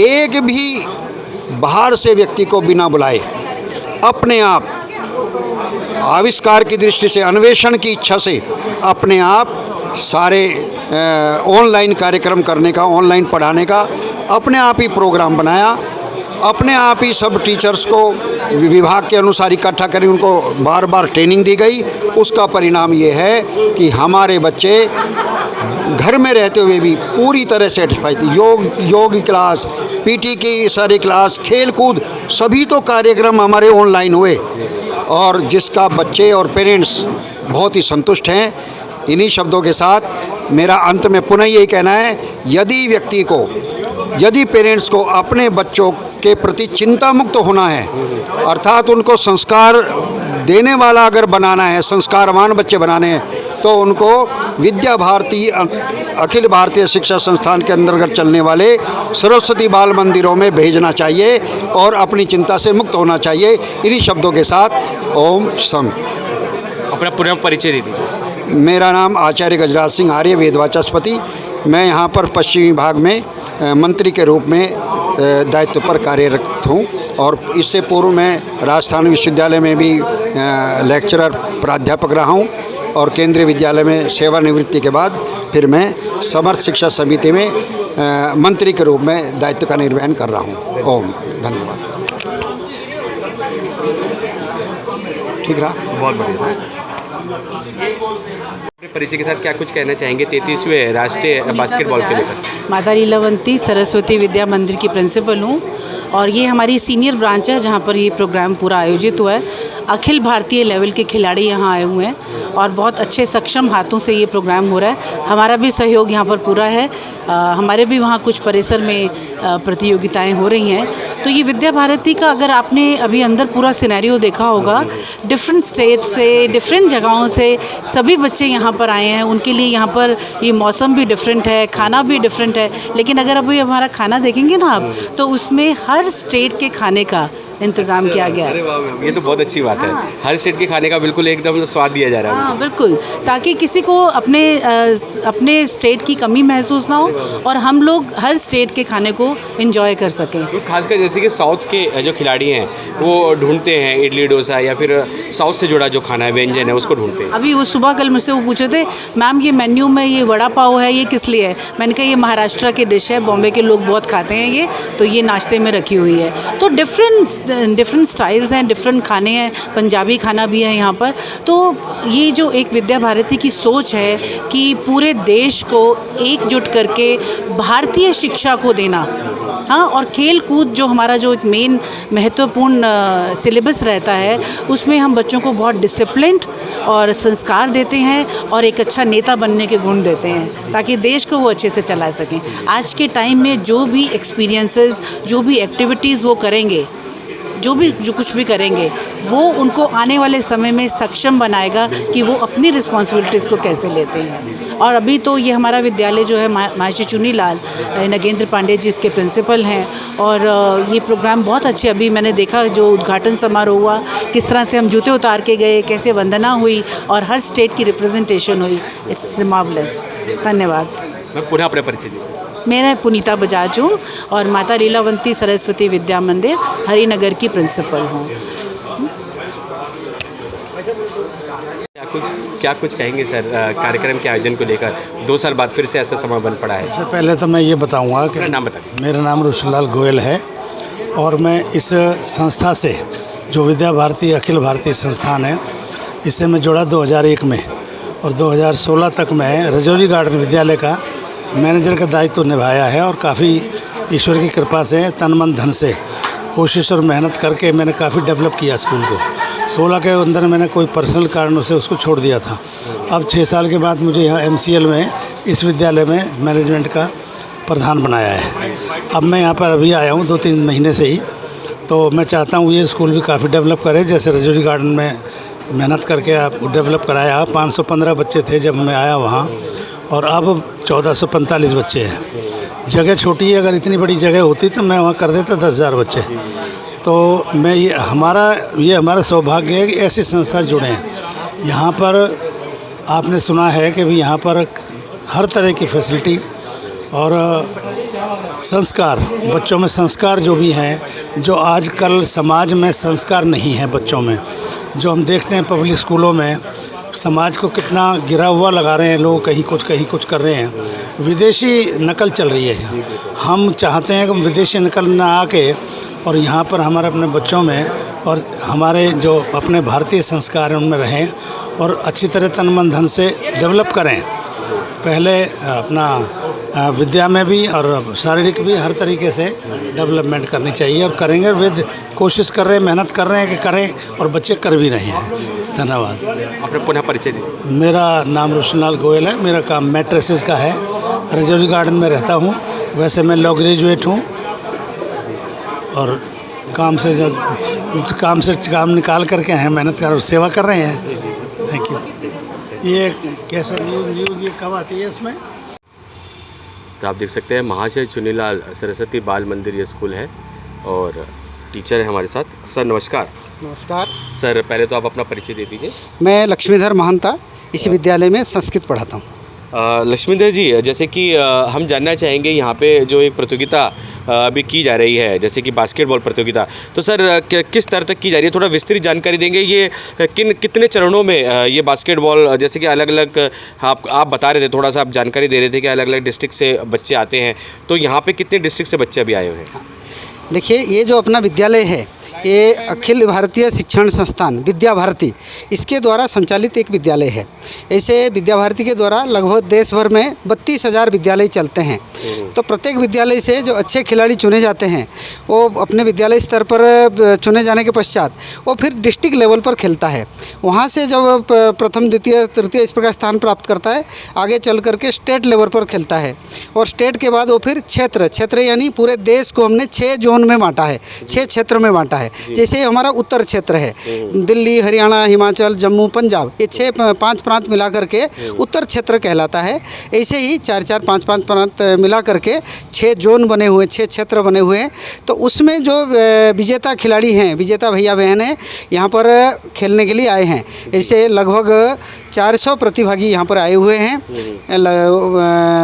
एक भी बाहर से व्यक्ति को बिना बुलाए अपने आप आविष्कार की दृष्टि से, अन्वेषण की इच्छा से अपने आप सारे ऑनलाइन कार्यक्रम करने का, ऑनलाइन पढ़ाने का अपने आप ही प्रोग्राम बनाया, अपने आप ही सब टीचर्स को विभाग के अनुसार इकट्ठा करें, उनको बार बार ट्रेनिंग दी गई। उसका परिणाम ये है कि हमारे बच्चे घर में रहते हुए भी पूरी तरह सेटिस्फाइड थे। योग की क्लास, पीटी की सारी क्लास, खेल कूद, सभी तो कार्यक्रम हमारे ऑनलाइन हुए और जिसका बच्चे और पेरेंट्स बहुत ही संतुष्ट हैं। इन्हीं शब्दों के साथ मेरा अंत में पुनः यही कहना है, यदि पेरेंट्स को अपने बच्चों के प्रति चिंता मुक्त होना है, अर्थात उनको संस्कार देने वाला अगर बनाना है, संस्कारवान बच्चे बनाने हैं, तो उनको विद्या भारती अखिल भारतीय शिक्षा संस्थान के अंतर्गत चलने वाले सरस्वती बाल मंदिरों में भेजना चाहिए और अपनी चिंता से मुक्त होना चाहिए। इन्हीं शब्दों के साथ ओम सम। अपना पूरा परिचय दीजिए। मेरा नाम आचार्य गजराज सिंह आर्य, वेदवाचस्पति। मैं यहाँ पर पश्चिमी विभाग में मंत्री के रूप में दायित्व पर कार्यरत हूँ और इससे पूर्व मैं राजस्थान विश्वविद्यालय में भी लेक्चरर प्राध्यापक रहा हूँ और केंद्रीय विद्यालय में सेवानिवृत्ति के बाद फिर मैं समर्थ शिक्षा समिति में मंत्री के रूप में दायित्व का निर्वहन कर रहा हूँ। ओम, धन्यवाद। ठीक रहा, बहुत बढ़िया। अपने परिचय के साथ क्या कुछ कहना चाहेंगे 33वें राष्ट्रीय बास्केटबॉल के लेकर? माता लीलावंती सरस्वती विद्या मंदिर की प्रिंसिपल हूँ और ये हमारी सीनियर ब्रांच है जहाँ पर ये प्रोग्राम पूरा आयोजित हुआ है। अखिल भारतीय लेवल के खिलाड़ी यहाँ आए हुए हैं और बहुत अच्छे सक्षम हाथों से ये प्रोग्राम हो रहा है। हमारा भी सहयोग यहाँ पर पूरा है। हमारे भी वहाँ कुछ परिसर में प्रतियोगिताएं हो रही हैं। तो ये विद्या भारती का अगर आपने अभी अंदर पूरा सिनेरियो देखा होगा, डिफरेंट स्टेट से, डिफरेंट जगहों से सभी बच्चे यहाँ पर आए हैं। उनके लिए यहाँ पर ये मौसम भी डिफरेंट है, खाना भी डिफरेंट है, लेकिन अगर अभी हमारा खाना देखेंगे ना आप, तो उसमें हर स्टेट के खाने का इंतज़ाम किया गया है। अरे वाह, ये तो बहुत अच्छी बात है। हर स्टेट के खाने का बिल्कुल एकदम स्वाद दिया जा रहा है। हाँ बिल्कुल, ताकि किसी को अपने स्टेट की कमी महसूस ना हो और हम लोग हर स्टेट के खाने को एंजॉय कर सकें। तो खासकर जैसे कि साउथ के जो खिलाड़ी हैं वो ढूंढते हैं इडली डोसा या फिर साउथ से जुड़ा जो खाना है, व्यंजन है, उसको ढूंढते हैं। अभी वो सुबह कल मुझसे वो पूछ रहे थे, मैम ये मेन्यू में ये वड़ा पाव है, ये किस लिए है? मैंने कहा ये महाराष्ट्र के डिश है, बॉम्बे के लोग बहुत खाते हैं ये, तो ये नाश्ते में रखी हुई है। तो डिफरेंट स्टाइल्स हैं, डिफरेंट खाने हैं, पंजाबी खाना भी है यहाँ पर। तो ये जो एक विद्या भारती की सोच है कि पूरे देश को एकजुट करके भारतीय शिक्षा को देना, हाँ, और खेल कूद जो हमारा जो एक मेन महत्वपूर्ण सिलेबस रहता है, उसमें हम बच्चों को बहुत डिसिप्लिन्ड और संस्कार देते हैं और एक अच्छा नेता बनने के गुण देते हैं, ताकि देश को वो अच्छे से चला सकें। आज के टाइम में जो भी एक्सपीरियंसेस, जो भी एक्टिविटीज़ वो करेंगे, जो कुछ भी करेंगे, वो उनको आने वाले समय में सक्षम बनाएगा कि वो अपनी रिस्पॉन्सिबिलिटीज़ को कैसे लेते हैं। और अभी तो ये हमारा विद्यालय जो है महर्षि चुनीलाल नगेंद्र पांडे जी इसके प्रिंसिपल हैं, और ये प्रोग्राम बहुत अच्छे, अभी मैंने देखा जो उद्घाटन समारोह हुआ, किस तरह से हम जूते उतार के गए, कैसे वंदना हुई और हर स्टेट की रिप्रेजेंटेशन हुई। It's marvellous. धन्यवाद। मैं पुनः अपने परिचय दी। मेरा पुनीता बजाज हूँ और माता लीलावंती सरस्वती विद्या मंदिर हरिनगर की प्रिंसिपल हूँ। क्या कुछ कहेंगे सर कार्यक्रम के आयोजन को लेकर? 2 साल बाद फिर से ऐसा समय बन पड़ा है। सबसे पहले तो मैं ये बताऊंगा कि नाम बताइए। मेरा नाम रोशनलाल गोयल है और मैं इस संस्था से, जो विद्या भारती अखिल भारतीय संस्थान है, इससे मैं जुड़ा 2001 में, और 2016 तक मैं रजौरी गार्डन विद्यालय का मैनेजर का दायित्व निभाया है। और काफ़ी ईश्वर की कृपा से तन मन धन से कोशिश और मेहनत करके मैंने काफ़ी डेवलप किया स्कूल को। 16 के अंदर मैंने कोई पर्सनल कारणों से उसको छोड़ दिया था। अब 6 साल के बाद मुझे यहाँ MCL में इस विद्यालय में मैनेजमेंट का प्रधान बनाया है। अब मैं यहाँ पर अभी आया हूँ 2-3 महीने से ही, तो मैं चाहता हूँ ये स्कूल भी काफ़ी डेवलप करे। जैसे रजौरी गार्डन में मेहनत करके आप डेवलप कराया, 515 बच्चे थे जब मैं आया वहाँ, और अब 1445 बच्चे हैं। जगह छोटी है, अगर इतनी बड़ी जगह होती तो मैं वहाँ कर देता 10,000 बच्चे। तो मैं ये हमारा सौभाग्य है कि ऐसी संस्था जुड़े हैं। यहाँ पर आपने सुना है कि भी यहाँ पर हर तरह की फैसिलिटी और संस्कार, बच्चों में संस्कार जो भी हैं, जो आजकल समाज में संस्कार नहीं है बच्चों में, जो हम देखते हैं पब्लिक स्कूलों में समाज को कितना गिरा हुआ लगा रहे हैं लोग, कहीं कुछ कर रहे हैं। विदेशी नकल चल रही है यहाँ। हम चाहते हैं कि विदेशी नकल ना आके और यहाँ पर हमारे अपने बच्चों में और हमारे जो अपने भारतीय संस्कार हैं उनमें रहें और अच्छी तरह तन मन धन से डेवलप करें। पहले अपना विद्या में भी और शारीरिक भी हर तरीके से डेवलपमेंट करनी चाहिए, और करेंगे। विद कोशिश कर रहे हैं, मेहनत कर रहे हैं कि करें, और बच्चे कर भी रहे हैं। धन्यवाद। अपना पुनः परिचय दीजिए। मेरा नाम रोशनलाल गोयल है। मेरा काम मैट्रेसेस का है। रजौरी गार्डन में रहता हूँ। वैसे मैं लॉ ग्रेजुएट हूँ और काम से निकाल करके हैं, मेहनत कर सेवा कर रहे हैं। Thank you. ये कैसे न्यूज़ ये कब आती है इसमें? तो आप देख सकते हैं महर्षि चुनीलाल सरस्वती बाल मंदिर ये स्कूल है, और टीचर है हमारे साथ। सर नमस्कार। नमस्कार सर, पहले तो आप अपना परिचय दे दीजिए। मैं लक्ष्मीधर महंता इसी विद्यालय में संस्कृत पढ़ाता हूँ। लक्ष्मीधर जी, जैसे कि हम जानना चाहेंगे यहाँ पे जो एक प्रतियोगिता अभी की जा रही है, जैसे कि बास्केटबॉल प्रतियोगिता, तो सर किस स्तर तक की जा रही है? थोड़ा विस्तृत जानकारी देंगे। ये कितने चरणों में ये बास्केटबॉल, जैसे कि अलग अलग आप बता रहे थे, थोड़ा सा आप जानकारी दे रहे थे कि अलग अलग डिस्ट्रिक्ट से बच्चे आते हैं, तो यहाँ पे कितने डिस्ट्रिक्ट से बच्चे अभी आए हुए हैं? देखिए, ये जो अपना विद्यालय है, ये अखिल भारतीय शिक्षण संस्थान विद्या भारती, इसके द्वारा संचालित एक विद्यालय है। ऐसे विद्या भारती के द्वारा लगभग देश भर में 32,000 विद्यालय चलते हैं। तो प्रत्येक विद्यालय से जो अच्छे खिलाड़ी चुने जाते हैं, वो अपने विद्यालय स्तर पर चुने जाने के पश्चात वो फिर डिस्ट्रिक्ट लेवल पर खेलता है। वहाँ से जब प्रथम द्वितीय तृतीय इस प्रकार स्थान प्राप्त करता है, आगे चल करके स्टेट लेवल पर खेलता है, और स्टेट के बाद वो फिर क्षेत्र यानी पूरे देश को हमने 6 जोन में बांटा है, 6 क्षेत्र में बांटा है। जैसे हमारा उत्तर क्षेत्र है, दिल्ली, हरियाणा, हिमाचल, जम्मू, पंजाब, ये 5 प्रांत मिला करके उत्तर क्षेत्र कहलाता है। ऐसे ही 4-4, 5-5 प्रांत मिला करके 6 जोन बने हुए, 6 क्षेत्र बने हुए हैं। तो उसमें जो विजेता खिलाड़ी हैं, विजेता भैया बहन हैं, यहाँ पर खेलने के लिए आए हैं। ऐसे लगभग 400 प्रतिभागी यहाँ पर आए हुए हैं।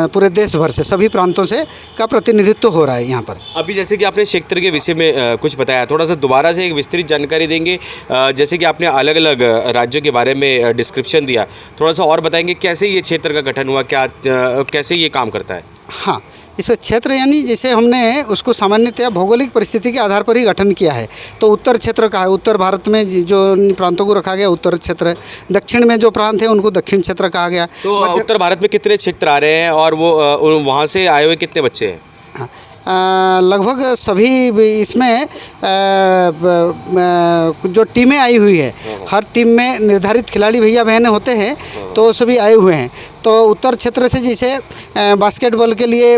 पूरे देश भर से, सभी प्रांतों से का प्रतिनिधित्व हो रहा है यहाँ पर। अभी जैसे कि आपने क्षेत्र के विषय में कुछ बताया, थोड़ा सा दोबारा से एक विस्तृत जानकारी देंगे। जैसे कि आपने अलग अलग राज्यों के बारे में डिस्क्रिप्शन दिया, थोड़ा सा और बताएंगे कैसे ये क्षेत्र का गठन हुआ, कैसे ये काम करता है? हाँ, इस क्षेत्र यानी जैसे हमने उसको सामान्यतया भौगोलिक परिस्थिति के आधार पर ही गठन किया है। तो उत्तर क्षेत्र का है, उत्तर भारत में जो प्रांतों को रखा गया उत्तर क्षेत्र। दक्षिण में जो प्रांत है उनको दक्षिण क्षेत्र कहा गया। तो उत्तर भारत में कितने क्षेत्र आ रहे हैं और वो वहाँ से आए हुए कितने बच्चे हैं? हाँ, लगभग सभी इसमें जो टीमें आई हुई है, हर टीम में निर्धारित खिलाड़ी भैया बहनें होते हैं, तो सभी आए हुए हैं। तो उत्तर क्षेत्र से जैसे बास्केटबॉल के लिए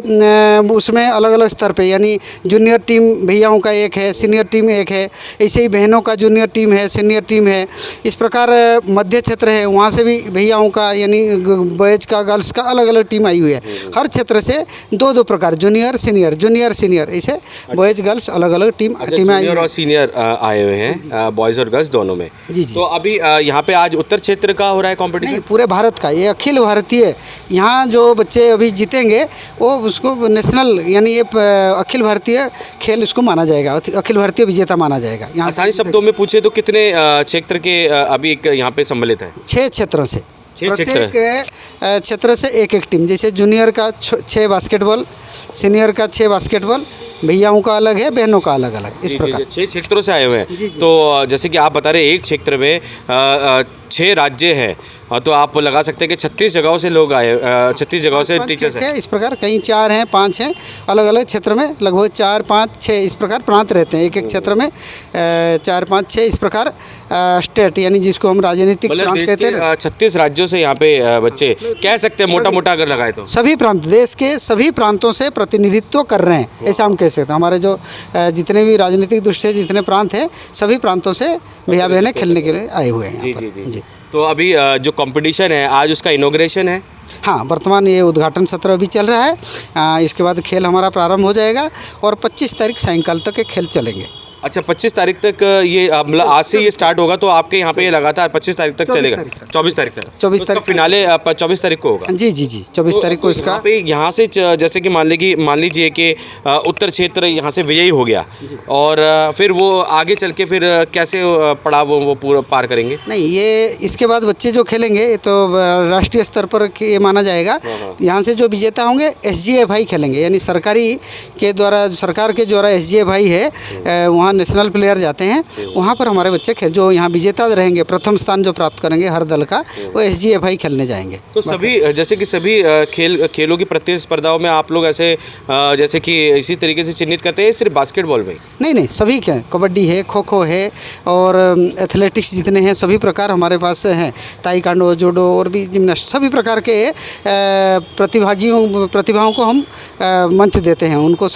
उसमें अलग अलग स्तर पे, यानी जूनियर टीम भैयाओं का एक है, सीनियर टीम एक है, ऐसे ही बहनों का जूनियर टीम है, सीनियर टीम है। इस प्रकार मध्य क्षेत्र है, वहाँ से भी भैयाओं का यानी बॉयज़ का गर्ल्स का अलग अलग टीम आई हुई है। दो क्षेत्र से दो प्रकार, जूनियर सीनियर ऐसे बॉयज़ गर्ल्स अलग अलग टीमें आई जूनियर और सीनियर आए हुए हैं, बॉयज़ और गर्ल्स दोनों में। जी। तो अभी यहाँ पे आज उत्तर क्षेत्र का हो रहा है कंपटीशन? पूरे भारत का, ये अखिल भारतीय, यहाँ जो बच्चे अभी जीतेंगे वो उसको नेशनल यानी ये अखिल भारतीय खेल उसको माना जाएगा, अखिल भारतीय विजेता माना जाएगा। यहाँ आसानी शब्दों में पूछे तो कितने क्षेत्र के अभी यहाँ पे सम्मिलित हैं? 6 क्षेत्रों से, 6 क्षेत्र से एक टीम, जैसे जूनियर का 6 बास्केटबॉल, सीनियर का 6 बास्केटबॉल, भैयाओं का अलग है, बहनों का अलग अलग, इस प्रकार 6 क्षेत्रों से आए हुए हैं। तो जैसे कि आप बता रहे एक क्षेत्र में 6 राज्य हैं, तो आप लगा सकते हैं कि 36 जगहों से लोग आए, 36 जगहों से टीचर्स हैं। इस प्रकार कहीं 4 हैं, 5 हैं, अलग अलग क्षेत्र में लगभग 4, 5, 6 इस प्रकार प्रांत रहते हैं। एक क्षेत्र में 4, 5, 6 इस प्रकार स्टेट, यानी जिसको हम राजनीतिक प्रांत कहते हैं। 36 राज्यों से यहाँ पे बच्चे कह सकते हैं, मोटा मोटा अगर लगाए तो सभी प्रांत, देश के सभी प्रांतों से प्रतिनिधित्व कर रहे हैं, ऐसा हम कह सकते हैं। हमारे जो जितने भी राजनीतिक दृष्टि से जितने प्रांत हैं, सभी प्रांतों से भैया बहनें खेलने के लिए आए हुए हैं। जी। तो अभी जो कंपटीशन है आज उसका इनॉग्रेशन है? हाँ, वर्तमान ये उद्घाटन सत्र अभी चल रहा है। इसके बाद खेल हमारा प्रारंभ हो जाएगा और 25 तारीख सायंकाल तक ये खेल चलेंगे। अच्छा, 25 तारीख तक ये मतलब आज से ये स्टार्ट होगा, तो आपके यहाँ पे ये लगातार 25 तारीख तक चलेगा? 24 तारीख तक। 24 तारीख फिनाले 24 तारीख को होगा? जी 24 तारीख को इसका। यहाँ से जैसे कि मान लीजिए कि उत्तर क्षेत्र यहाँ से विजयी हो गया, और फिर वो आगे चल के फिर कैसे पड़ाव वो पूरा पार करेंगे? नहीं, ये इसके बाद बच्चे जो खेलेंगे तो राष्ट्रीय स्तर पर ये माना जाएगा। यहाँ से जो विजेता होंगे SGFI खेलेंगे, यानी सरकार के द्वारा SGFI है, वहाँ नेशनल प्लेयर जाते हैं, वहाँ पर हमारे बच्चे जो यहाँ विजेता रहेंगे, प्रथम स्थान जो प्राप्त करेंगे हर दल का, वो SGFI खेलने जाएंगे। तो सभी जैसे कि सभी खेलों की प्रतिस्पर्धाओं में आप लोग ऐसे जैसे कि इसी तरीके से चिन्हित करते हैं, सिर्फ बास्केटबॉल में? नहीं, सभी के, कबड्डी है, खो खो है, और एथलेटिक्स जितने हैं सभी प्रकार हमारे पास हैं, ताइक्वांडो, जूडो और भी जिम्नास्ट, सभी प्रकार के प्रतिभाओं को हम मंच देते हैं, उनको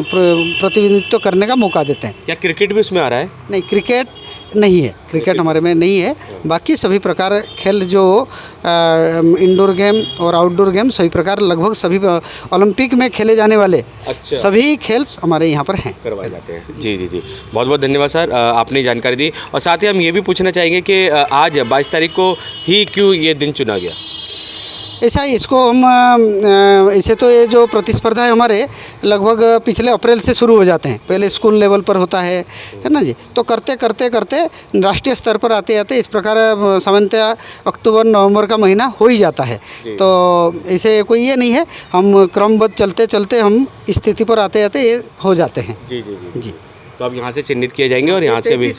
प्रतिनिधित्व करने का मौका देते हैं। क्या क्रिकेट भी उसमें आ रहा है? नहीं, क्रिकेट नहीं है, क्रिकेट हमारे में नहीं है। बाकी सभी प्रकार खेल जो इंडोर गेम और आउटडोर गेम सभी प्रकार लगभग सभी ओलंपिक में खेले जाने वाले सभी खेल हमारे यहाँ पर हैं, करवाए जाते हैं। जी। बहुत बहुत धन्यवाद सर, आपने जानकारी दी। और साथ ही हम ये भी पूछना चाहेंगे कि आज 22 तारीख को ही क्यों ये दिन चुना गया? ऐसा इसको हम ऐसे तो ये जो प्रतिस्पर्धा है हमारे लगभग पिछले अप्रैल से शुरू हो जाते हैं। पहले स्कूल लेवल पर होता है ना जी, तो करते राष्ट्रीय स्तर पर आते इस प्रकार सामान्यतः अक्टूबर नवंबर का महीना हो ही जाता है। तो ऐसे कोई ये नहीं है, हम क्रमबद्ध चलते हम स्थिति पर आते ये हो जाते हैं। जी। तो अब यहाँ से चिन्हित किए जाएंगे और यहाँ से भी।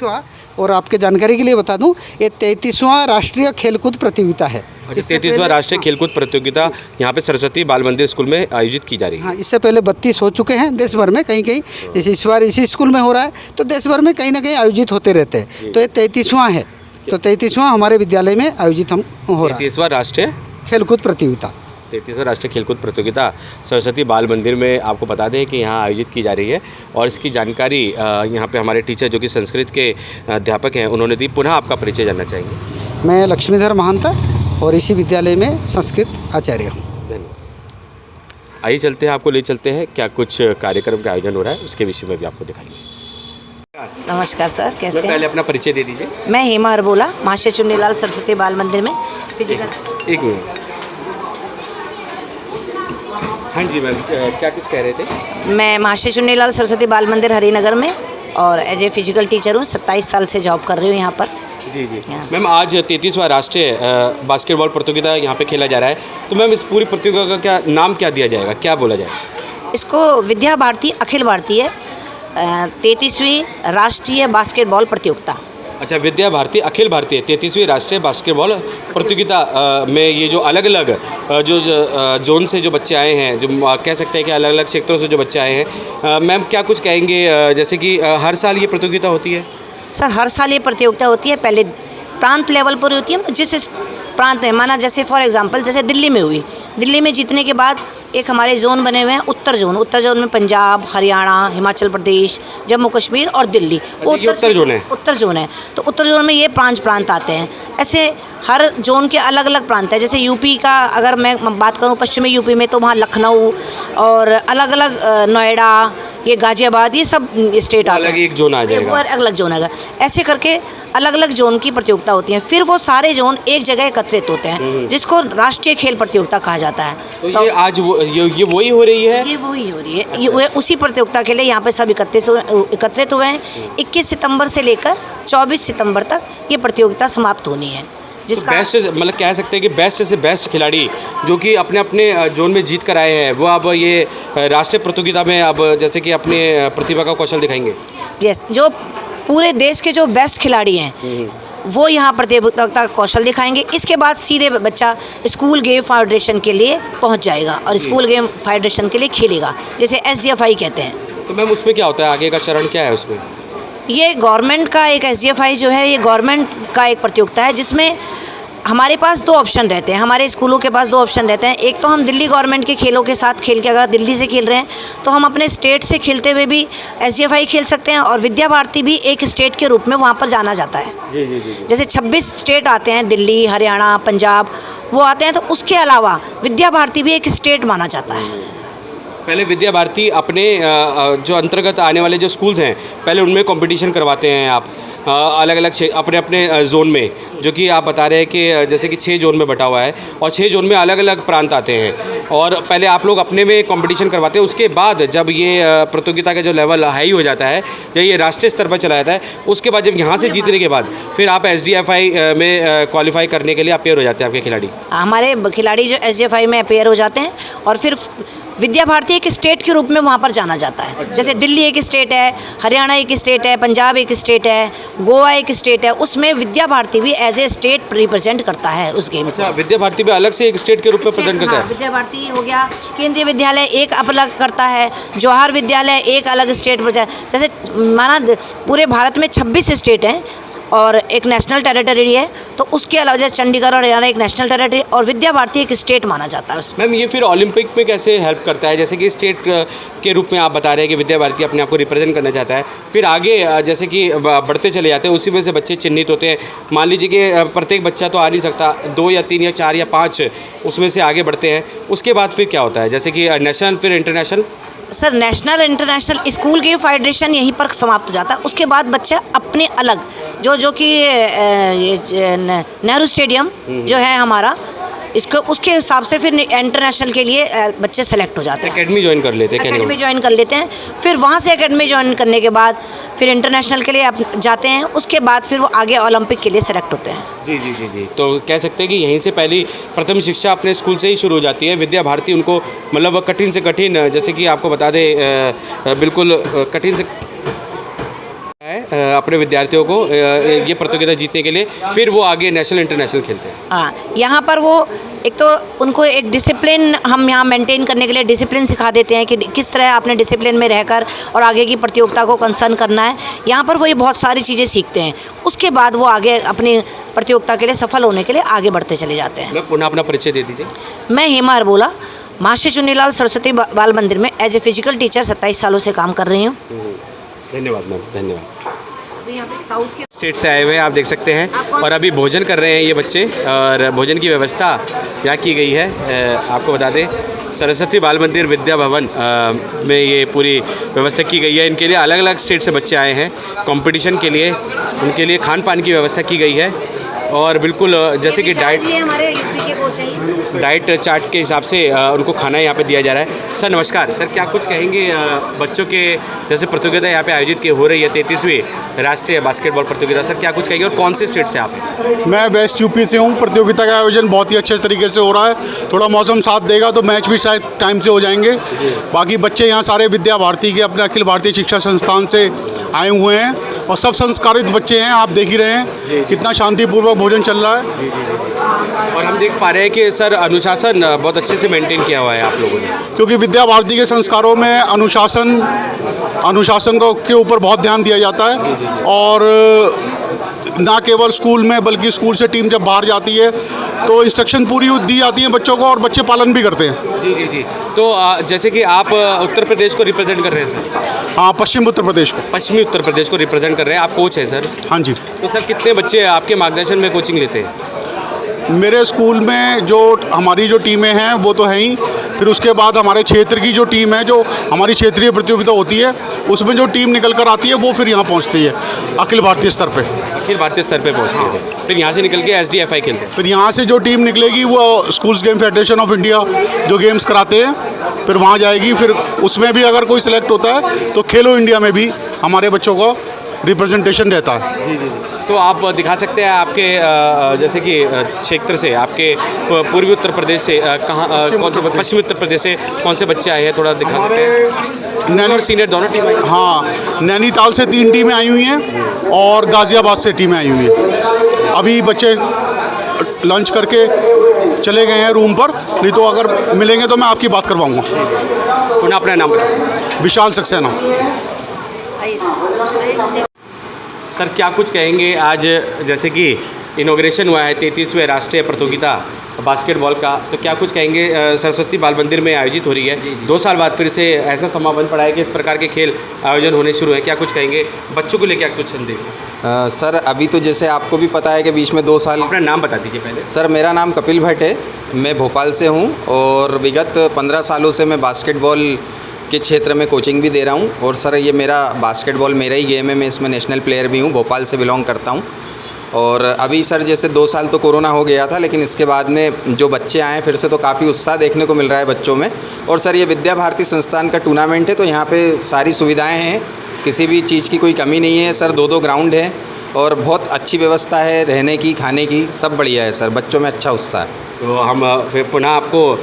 और आपके जानकारी के लिए बता दूं, ये 33वां राष्ट्रीय खेलकूद प्रतियोगिता है। 33वां राष्ट्रीय खेलकूद प्रतियोगिता यहाँ पे सरस्वती बाल मंदिर स्कूल में आयोजित की जा रही है। हाँ, इससे पहले 32 हो चुके हैं देश भर में, कहीं जैसे इस बार इसी स्कूल में हो रहा है, तो देश भर में कहीं ना कहीं आयोजित होते रहते हैं। तो ये 33वां है, तो 33वां हमारे विद्यालय में आयोजित हो रहा है। 33वां राष्ट्रीय खेलकूद प्रतियोगिता, 33वां राष्ट्रीय खेलकूद प्रतियोगिता सरस्वती बाल मंदिर में आपको बता दें कि यहाँ आयोजित की जा रही है। और इसकी जानकारी यहाँ पे हमारे टीचर जो कि संस्कृत के अध्यापक हैं उन्होंने दी। पुनः आपका परिचय जानना चाहेंगे? मैं लक्ष्मीधर महंता और इसी विद्यालय में संस्कृत आचार्य हूँ। धन्यवाद। आइए चलते हैं, आपको ले चलते हैं क्या कुछ कार्यक्रम का आयोजन हो रहा है, उसके विषय में भी आपको दिखाएंगे। नमस्कार सर, कैसे हैं? पहले अपना परिचय दे दीजिए। मैं हेमा अरबोला, महाशय चुन्नीलाल सरस्वती बाल मंदिर में फिजिकल। एक मिनट। हाँ जी मैम, क्या कुछ कह रहे थे? मैं महाशय चुन्नीलाल सरस्वती बाल मंदिर हरिनगर में और एज ए फिजिकल टीचर हूँ। 27 साल से जॉब कर रही हूँ यहाँ पर। जी। मैम, आज 33वां राष्ट्रीय बास्केटबॉल प्रतियोगिता यहाँ पे खेला जा रहा है, तो मैम इस पूरी प्रतियोगिता का नाम क्या दिया जाएगा, क्या बोला जाएगा? इसको विद्या भारती अखिल भारतीय 33वीं राष्ट्रीय बास्केटबॉल प्रतियोगिता अच्छा, विद्या भारती अखिल भारतीय 33वीं राष्ट्रीय बास्केटबॉल प्रतियोगिता में ये जो अलग अलग जो जोन से जो बच्चे आए हैं, जो कह सकते हैं कि अलग अलग क्षेत्रों से जो बच्चे आए हैं, मैम क्या कुछ कहेंगे? जैसे कि हर साल ये प्रतियोगिता होती है? सर हर साल ये प्रतियोगिता होती है। पहले प्रांत लेवल पर होती है, जिस प्रांत में माना, जैसे फॉर एग्जांपल जैसे दिल्ली में हुई, दिल्ली में जीतने के बाद एक हमारे जोन बने हुए हैं, उत्तर जोन में पंजाब, हरियाणा, हिमाचल प्रदेश, जम्मू कश्मीर और दिल्ली। वो उत्तर जोन है। उत्तर जोन है। तो उत्तर जोन में ये 5 प्रांत आते हैं। ऐसे हर जोन के अलग अलग प्रांत है। जैसे यूपी का अगर मैं बात करूँ, पश्चिमी यूपी में, तो वहाँ लखनऊ और अलग अलग नोएडा, ये गाजियाबाद, ये सब स्टेट आते हैं। अलग एक जोन आ जाएगा, अलग जोन आएगा। ऐसे करके अलग अलग जोन की प्रतियोगिता होती है। फिर वो सारे जोन एक जगह एकत्रित होते हैं, जिसको राष्ट्रीय खेल प्रतियोगिता कहा जाता है। तो ये आज ये वही हो रही है? ये वही हो रही है। ये उसी प्रतियोगिता के लिए यहाँ पे सब एकत्रित हुए हैं। 21 सितंबर से लेकर 24 सितंबर तक ये प्रतियोगिता समाप्त होनी है। जिसका बेस्ट, मतलब कह सकते हैं कि बेस्ट से बेस्ट खिलाड़ी जो कि अपने अपने जोन में जीत कर आए हैं, वो अब ये राष्ट्रीय प्रतियोगिता में अब जैसे कि अपने प्रतिभा का कौशल दिखाएंगे। यस, जो पूरे देश के जो बेस्ट खिलाड़ी हैं वो यहाँ प्रतियोगिता का कौशल दिखाएंगे। इसके बाद सीधे बच्चा स्कूल गेम फेडरेशन के लिए पहुँच जाएगा और स्कूल गेम फेडरेशन के लिए खेलेगा, जैसे SGFI कहते हैं। तो मैम उसमें क्या होता है, आगे का चरण क्या है उसमें? ये गवर्नमेंट का एक SGFI जो है, ये गवर्नमेंट का एक प्रतियोगिता है, जिसमें हमारे पास 2 ऑप्शन रहते हैं। हमारे स्कूलों के पास 2 ऑप्शन रहते हैं। एक तो हम दिल्ली गवर्नमेंट के खेलों के साथ खेल के, अगर दिल्ली से खेल रहे हैं तो हम अपने स्टेट से खेलते हुए भी SGFI खेल सकते हैं, और विद्या भारती भी एक स्टेट के रूप में वहाँ पर जाना जाता है। जी। जैसे 26 स्टेट आते हैं, दिल्ली, हरियाणा, पंजाब, वो आते हैं। तो उसके अलावा विद्या भारती भी एक स्टेट माना जाता है। पहले विद्या भारती अपने जो अंतर्गत आने वाले जो स्कूल्स हैं, पहले उनमें कंपटीशन करवाते हैं आप अलग अलग अपने अपने जोन में, जो कि आप बता रहे हैं कि जैसे कि 6 जोन में बटा हुआ है और 6 जोन में अलग अलग प्रांत आते हैं, और पहले आप लोग अपने में कंपटीशन करवाते हैं। उसके बाद जब ये प्रतियोगिता का जो लेवल हाई हो जाता है, जब ये राष्ट्रीय स्तर पर चला जाता है, उसके बाद जब यहाँ से जीतने के बाद फिर आप SDFI में क्वालिफाई करने के लिए अपेयर हो जाते हैं आपके खिलाड़ी। हमारे खिलाड़ी जो SDFI में अपेयर हो जाते हैं, और फिर विद्या भारती एक स्टेट के रूप में वहाँ पर जाना जाता है। जैसे दिल्ली एक स्टेट है, हरियाणा एक स्टेट है, पंजाब एक स्टेट है, गोवा एक स्टेट है, उसमें विद्या भारती भी एज ए स्टेट रिप्रेजेंट करता है उस गेम। अच्छा, विद्या भारती भी अलग से एक स्टेट के रूप में प्रेजेंट करता है? विद्या भारती हो गया, केंद्रीय विद्यालय एक अलग करता है, जवाहर विद्यालय एक अलग स्टेट पर। जैसे माना पूरे भारत में 26 स्टेट हैं और एक नेशनल टेरिटरी है, तो उसके अलावा जैसे चंडीगढ़ और हरियाणा एक नेशनल टेरिटरी, और विद्या भारती एक स्टेट माना जाता है उसमें। मैम ये फिर ओलंपिक में कैसे हेल्प करता है? जैसे कि स्टेट के रूप में आप बता रहे हैं कि विद्या भारती अपने आप को रिप्रेजेंट करना चाहता है, फिर आगे जैसे कि बढ़ते चले जाते हैं, उसी में से बच्चे चिन्हित होते हैं। मान लीजिए कि प्रत्येक बच्चा तो आ नहीं सकता, 2 या 3 या 4 या 5 उसमें से आगे बढ़ते हैं। उसके बाद फिर क्या होता है, जैसे कि नेशनल, फिर international? Sir national international school game federation यहीं पर समाप्त हो जाता है। उसके बाद बच्चा अपने अलग जो कि नेहरू स्टेडियम जो है हमारा, इसको उसके हिसाब से फिर इंटरनेशनल के लिए बच्चे सेलेक्ट हो जाते हैं। एकेडमी ज्वाइन कर लेते हैं। एकेडमी ज्वाइन कर लेते हैं, फिर वहाँ से एकेडमी ज्वाइन करने के बाद फिर इंटरनेशनल के लिए आप जाते हैं। उसके बाद फिर वो आगे ओलंपिक के लिए सेलेक्ट होते हैं। जी। तो कह सकते हैं कि यहीं से पहली प्रथम शिक्षा अपने स्कूल से ही शुरू हो जाती है। विद्या भारती उनको मतलब कठिन से कठिन, जैसे कि आपको बता दें, बिल्कुल कठिन से अपने विद्यार्थियों को ये प्रतियोगिता जीतने के लिए, फिर वो आगे नेशनल इंटरनेशनल खेलते हैं। हाँ, यहाँ पर वो एक तो उनको एक डिसिप्लिन हम यहाँ मेंटेन करने के लिए डिसिप्लिन सिखा देते हैं कि किस तरह आपने डिसिप्लिन में रहकर और आगे की प्रतियोगिता को कंसर्न करना है। यहाँ पर वो ये बहुत सारी चीज़ें सीखते हैं। उसके बाद वो आगे अपनी प्रतियोगिता के लिए सफल होने के लिए आगे बढ़ते चले जाते हैं। पुनः अपना परिचय दे दीजिए। मैं हेमा अरबोला महर्षि चुन्नीलाल सरस्वती बाल मंदिर में एज ए फिजिकल टीचर 27 सालों से काम कर रही हूँ। धन्यवाद मैम, धन्यवाद। स्टेट से आए हुए हैं, आप देख सकते हैं, और अभी भोजन कर रहे हैं ये बच्चे, और भोजन की व्यवस्था यहाँ की गई है। आपको बता दें सरस्वती बाल मंदिर विद्या भवन में ये पूरी व्यवस्था की गई है। इनके लिए अलग अलग स्टेट से बच्चे आए हैं कंपटीशन के लिए, उनके लिए खान पान की व्यवस्था की गई है, और बिल्कुल जैसे कि डाइट चार्ट के हिसाब से उनको खाना यहाँ पे दिया जा रहा है। सर नमस्कार। सर क्या कुछ कहेंगे बच्चों के, जैसे प्रतियोगिता यहाँ पे आयोजित की हो रही है 33वीं राष्ट्रीय बास्केटबॉल प्रतियोगिता, सर क्या कुछ कहेंगे और कौन से स्टेट से आप हैं? मैं वेस्ट यूपी से हूँ। प्रतियोगिता का आयोजन बहुत ही अच्छे तरीके से हो रहा है। थोड़ा मौसम साथ देगा तो मैच भी शायद टाइम से हो जाएंगे। बाकी बच्चे यहाँ सारे विद्या भारती के अपने अखिल भारतीय शिक्षा संस्थान से आए हुए हैं और सब संस्कारित बच्चे हैं, आप देख ही रहे हैं कितना शांतिपूर्वक भोजन चल रहा है। और हम देख पा रहे हैं कि सर अनुशासन बहुत अच्छे से मेंटेन किया हुआ है आप लोगों ने, क्योंकि विद्या भारती के संस्कारों में अनुशासन के ऊपर बहुत ध्यान दिया जाता है। और ना केवल स्कूल में बल्कि स्कूल से टीम जब बाहर जाती है तो इंस्ट्रक्शन पूरी दी जाती है बच्चों को और बच्चे पालन भी करते हैं। जी जी जी। तो जैसे कि आप उत्तर प्रदेश को रिप्रेजेंट कर रहे हैं सर? हाँ, पश्चिमी उत्तर प्रदेश को रिप्रेजेंट कर रहे हैं, आप कोच हैं सर? हाँ जी। तो सर कितने बच्चे आपके मार्गदर्शन में कोचिंग लेते हैं? मेरे स्कूल में जो हमारी जो टीमें हैं वो तो हैं ही, फिर उसके बाद हमारे क्षेत्र की जो टीम है, जो हमारी क्षेत्रीय प्रतियोगिता होती है उसमें जो टीम निकल कर आती है वो फिर यहाँ पहुँचती है अखिल भारतीय स्तर पे। अखिल भारतीय स्तर पे पहुँचती है, फिर यहाँ से निकल के SDFI खेलते हैं। फिर यहाँ से जो टीम निकलेगी वो schools game federation of India जो गेम्स कराते हैं फिर वहाँ जाएगी, फिर उसमें भी अगर कोई सिलेक्ट होता है तो खेलो इंडिया में भी हमारे बच्चों को रिप्रेजेंटेशन रहता है। जी जी। तो आप दिखा सकते हैं आपके जैसे कि क्षेत्र से, आपके पूर्वी उत्तर प्रदेश से कहाँ कौन से, पश्चिमी उत्तर प्रदेश से कौन से बच्चे आए हैं, थोड़ा दिखा सकते हैं? नैनी और सीनियर दोनों टीम आई? हाँ, नैनीताल से 3 टीमें आई हुई हैं और गाज़ियाबाद से टीमें आई हुई हैं। अभी बच्चे लंच करके चले गए हैं रूम पर, नहीं तो अगर मिलेंगे तो मैं आपकी बात करवाऊँगा। पुनः अपना नाम बताएं। विशाल सक्सेना। सर क्या कुछ कहेंगे, आज जैसे कि इनॉग्रेशन हुआ है 33वें राष्ट्रीय प्रतियोगिता बास्केटबॉल का, तो क्या कुछ कहेंगे? सरस्वती बाल मंदिर में आयोजित हो रही है, 2 साल बाद फिर से ऐसा समय बन पड़ा है कि इस प्रकार के खेल आयोजन होने शुरू हैं, क्या कुछ कहेंगे बच्चों को लेकर? कुछ संदेश? सर अभी तो जैसे आपको भी पता है कि बीच में 2 साल। अपना नाम बता दीजिए पहले। सर मेरा नाम कपिल भट्ट है, मैं भोपाल से हूँ और विगत 15 सालों से मैं बास्केटबॉल के क्षेत्र में कोचिंग भी दे रहा हूँ। और सर ये मेरा बास्केटबॉल मेरा ही गेम है, मैं इसमें नेशनल प्लेयर भी हूँ, भोपाल से बिलोंग करता हूँ। और अभी सर जैसे 2 साल तो कोरोना हो गया था, लेकिन इसके बाद में जो बच्चे आए फिर से तो काफ़ी उत्साह देखने को मिल रहा है बच्चों में। और सर ये विद्या भारती संस्थान का टूर्नामेंट है तो यहाँ पे सारी सुविधाएं हैं, किसी भी चीज़ की कोई कमी नहीं है सर। 2 ग्राउंड है और बहुत अच्छी व्यवस्था है रहने की, खाने की, सब बढ़िया है सर, बच्चों में अच्छा उत्साह है। तो हम फिर पुनः आपको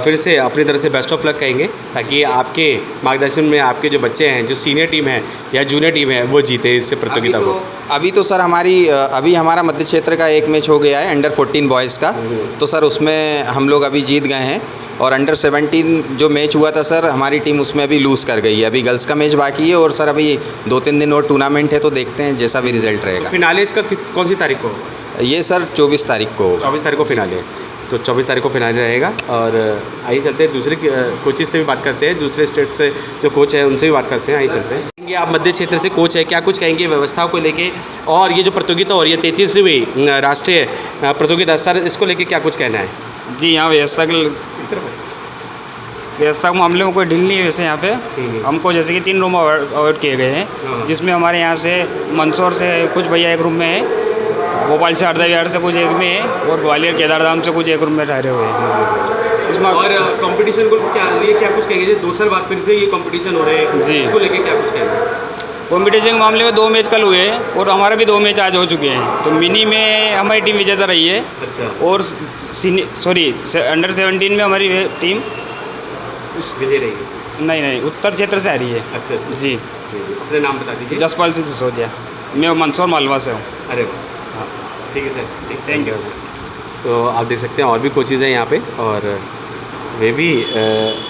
फिर से अपनी तरफ से बेस्ट ऑफ लक कहेंगे, ताकि आपके मार्गदर्शन में आपके जो बच्चे हैं, जो सीनियर टीम है या जूनियर टीम है, वो जीते इस प्रतियोगिता को। अभी तो सर अभी हमारा मध्य क्षेत्र का एक मैच हो गया है अंडर 14 बॉयज़ का, तो सर उसमें हम लोग अभी जीत गए हैं। और अंडर 17 जो मैच हुआ था सर, हमारी टीम उसमें अभी लूज़ कर गई है। अभी गर्ल्स का मैच बाकी है और सर अभी 2-3 दिन और टूर्नामेंट है, तो देखते हैं जैसा भी रिजल्ट रहेगा। फिनाले इसका कौन सी तारीख को? ये सर 24 तारीख को। 24 तारीख को फिनाले है, तो 24 तारीख को फिनाले रहेगा। और आइए चलते हैं दूसरे कोचेज से भी बात करते हैं, दूसरे स्टेट से जो कोच है उनसे भी बात करते हैं। आइए चलते हैं। आप मध्य क्षेत्र से कोच है, क्या कुछ कहेंगे व्यवस्थाओं को लेके? और ये जो प्रतियोगिता हो रही है 33वीं राष्ट्रीय प्रतियोगिता, सर इसको लेके क्या कुछ कहना है? जी, यहाँ व्यवस्था के मामले में कोई ढील नहीं है। वैसे यहाँ पे हमको जैसे कि 3 रूम अवॉइड किए गए हैं, जिसमें हमारे यहाँ से मंदसौर से कुछ भैया एक रूम में है, भोपाल से हरदा विहार से कुछ एक में है, और ग्वालियर केदारधाम से कुछ एक रूम में ठहरे हुए हैं। इसमें और कंपटीशन को क्या कुछ कहेंगे? 2 साल बाद फिर से ये कंपटीशन हो रहे हैं जी, इसको लेके क्या कुछ कहेंगे? कॉम्पिटिशन के मामले में 2 मैच कल हुए हैं और हमारे भी 2 मैच आज हो चुके हैं। तो मिनी में हमारी टीम विजेता रही है। अच्छा। और अंडर 17 में हमारी टीम विजय रही है? नहीं, उत्तर क्षेत्र से आ रही है। अच्छा जी। अपने नाम बता दीजिए। जसपाल सिंह सिसोदिया, मैं मंदसौर मालवा से हूँ। अरे हाँ, ठीक है सर, थैंक यू। तो आप देख सकते हैं और भी कोचेज़ हैं यहाँ पे, और वे भी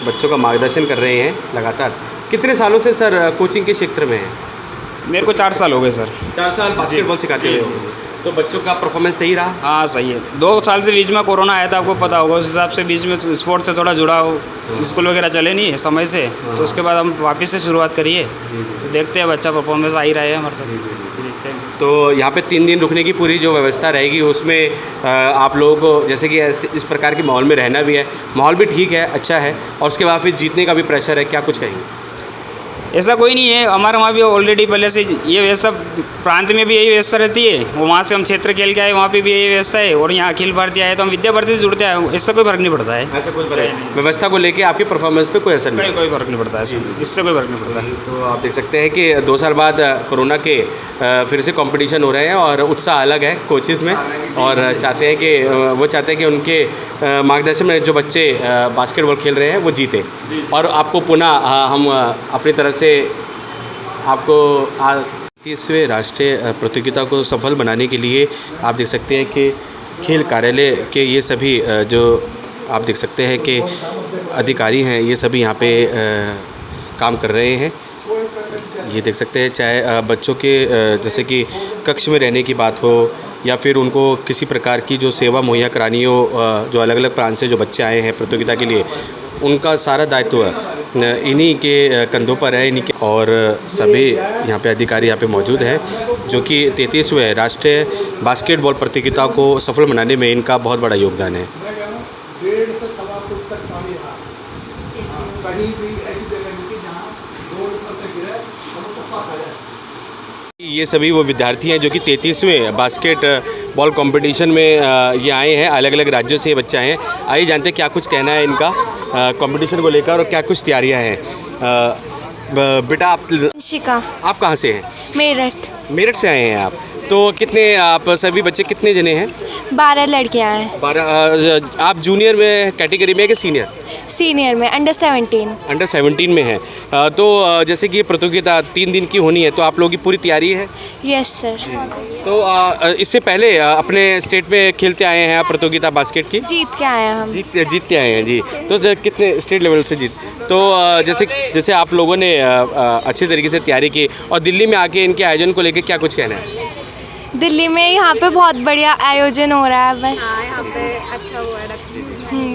बच्चों का मार्गदर्शन कर रहे हैं लगातार। कितने सालों से सर कोचिंग के क्षेत्र में हैं? मेरे को 4 साल हो गए सर। 4 साल बास्केटबॉल सिखाते हुए। तो बच्चों का परफॉर्मेंस सही रहा? हाँ सही है। 2 साल से बीच में कोरोना आया था, आपको पता होगा, उस हिसाब से बीच में स्पोर्ट्स से थोड़ा जुड़ा हो, स्कूल वगैरह चले नहीं है समय से, तो उसके बाद हम वापस से शुरुआत करिए, तो देखते हैं बच्चा परफॉर्मेंस आ ही रहा है हमारे साथ। तो यहाँ पे 3 दिन रुकने की पूरी जो व्यवस्था रहेगी उसमें आप लोगों को जैसे कि इस प्रकार के माहौल में रहना भी है, माहौल भी ठीक है, अच्छा है, और उसके बाद फिर जीतने का भी प्रेशर है, क्या कुछ कहेंगे? ऐसा कोई नहीं है, हमारे वहाँ भी ऑलरेडी पहले से ये व्यवस्था, प्रांत में भी यही व्यवस्था रहती है, वहाँ से हम क्षेत्र खेल के आए, वहाँ पे भी यही व्यवस्था है, और यहाँ अखिल भारतीय आए तो हम विद्या भारती से जुड़ते हैं, इससे कोई फर्क नहीं पड़ता है। ऐसा कोई फर्क व्यवस्था को लेके आपके परफॉर्मेंस पे कोई असर नहीं? कोई फर्क नहीं पड़ता है, इससे कोई फर्क नहीं पड़ता है। तो आप देख सकते हैं कि 2 साल बाद कोरोना के फिर से कंपटीशन हो रहे हैं, और उत्साह अलग है कोचेज़ में, और चाहते हैं कि उनके मार्गदर्शन में जो बच्चे बास्केटबॉल खेल रहे हैं वो जीते। और आपको पुनः हम अपनी तरफ से आपको 30वें राष्ट्रीय प्रतियोगिता को सफल बनाने के लिए आप देख सकते हैं कि खेल कार्यालय के ये सभी जो आप देख सकते हैं कि अधिकारी हैं, ये सभी यहाँ पे काम कर रहे हैं। ये देख सकते हैं, चाहे बच्चों के जैसे कि कक्ष में रहने की बात हो या फिर उनको किसी प्रकार की जो सेवा मुहैया करानी हो, जो अलग अलग प्रांत से जो बच्चे आए हैं प्रतियोगिता के लिए, उनका सारा दायित्व इन्हीं के कंधों पर है, इन्हीं के। और सभी यहाँ पे अधिकारी यहाँ पे मौजूद हैं जो कि 33वें राष्ट्रीय बास्केटबॉल प्रतियोगिता को सफल बनाने में इनका बहुत बड़ा योगदान है। ये सभी वो विद्यार्थी हैं जो कि 33वें बास्केटबॉल कंपटीशन में ये आए हैं। अलग अलग राज्यों से ये बच्चे आए हैं। आइए जानते हैं क्या कुछ कहना है इनका कंपटीशन को लेकर और क्या कुछ तैयारियां हैं। बेटा आप कहाँ से हैं? मेरठ से आए हैं आप। तो कितने आप सभी बच्चे कितने जने हैं? 12 लड़कियां हैं। 12। आप जूनियर में कैटेगरी में है कि सीनियर? सीनियर में, अंडर 17 में है। तो जैसे कि ये प्रतियोगिता 3 दिन की होनी है, तो आप लोगों की पूरी तैयारी है? Yes sir. तो इससे पहले अपने स्टेट में खेलते आए हैं प्रतियोगिता बास्केट की? जीत के आए हैं हम। जीतते आए हैं जी। तो कितने स्टेट लेवल से जीत? तो जैसे आप लोगों ने अच्छे तरीके से तैयारी की और दिल्ली में आके इनके आयोजन को लेकर क्या कुछ कहना है? दिल्ली में यहाँ पे बहुत बढ़िया आयोजन हो रहा है। बस यहाँ पे अच्छा हुआ है,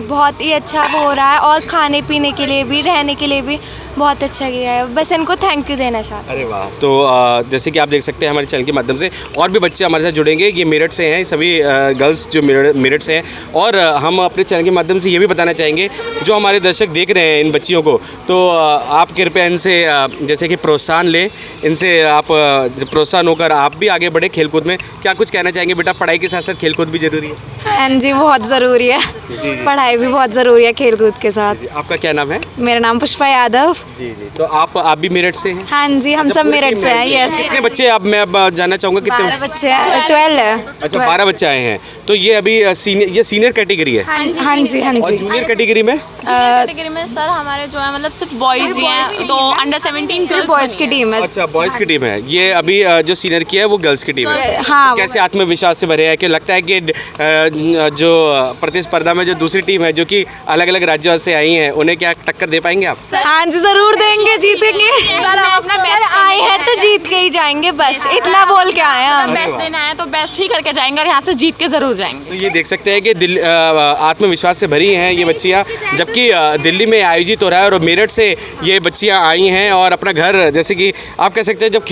बहुत ही अच्छा हो रहा है और खाने पीने के लिए भी, रहने के लिए भी बहुत अच्छा किया है। बस इनको थैंक यू देना चाहते हैं। अरे वाह। तो जैसे कि आप देख सकते हैं हमारे चैनल के माध्यम से और भी बच्चे हमारे साथ जुड़ेंगे। ये मेरठ से हैं, सभी गर्ल्स जो मेरठ से हैं। और हम अपने चैनल के माध्यम से ये भी बताना चाहेंगे जो हमारे दर्शक देख रहे हैं इन बच्चियों को, तो आप कृपया इनसे जैसे कि प्रोत्साहन लें, इनसे आप प्रोत्साहन होकर आप भी आगे बढ़े खेलकूद में। क्या कुछ कहना चाहेंगे बेटा? पढ़ाई के साथ साथ खेलकूद भी जरूरी है? हाँ जी, बहुत ज़रूरी है। पढ़ाई भी बहुत ज़रूरी है खेलकूद के साथ। आपका क्या नाम है? मेरा नाम पुष्पा यादव। जी। तो आप भी मेरठ से हैं? हाँ जी, हम सब मेरठ से हैं। यस। कितने बच्चे आप, मैं जानना चाहूँगा कितने? 12 बच्चे हैं। 12 है। अच्छा, 12 बच्चे आए हैं। तो ये अभी सीनियर कैटेगरी है? हाँ जी। और जूनियर कैटेगरी में? कैटेगरी में सर हमारे जो है मतलब सिर्फ बॉयज़ ही हैं, तो अंडर 17 बॉयज़ की टीम है। अच्छा, बॉयज़ की टीम है। ये अभी जो सीनियर की है वो गर्ल्स की टीम है। हाँ। कैसे आत्मविश्वास से भरे हैं कि लगता है कि जो प्रतिस्पर्धा में जो दूसरी टीम है जो कि अलग अलग राज्यों से आई हैं, उन्हें क्या टक्कर दे पाएंगे आप? हाँ जी, ज़रूर देंगे, जीतेंगे। सर आए हैं तो जीत के ही जाएंगे, बस इतना बोल के आए हैं हम। बेस्ट देना है तो बेस्ट ही करके जाएंगे और यहाँ से जीत के ज़रूर जाएंगे। तो ये देख सकते हैं कि आत्मविश्वास से भरी हैं ये बच्चियाँ, जबकि दिल्ली में आयोजित हो रहा है और मेरठ से ये बच्चियाँ आई हैं और अपना घर, जैसे कि आप कह सकते हैं जब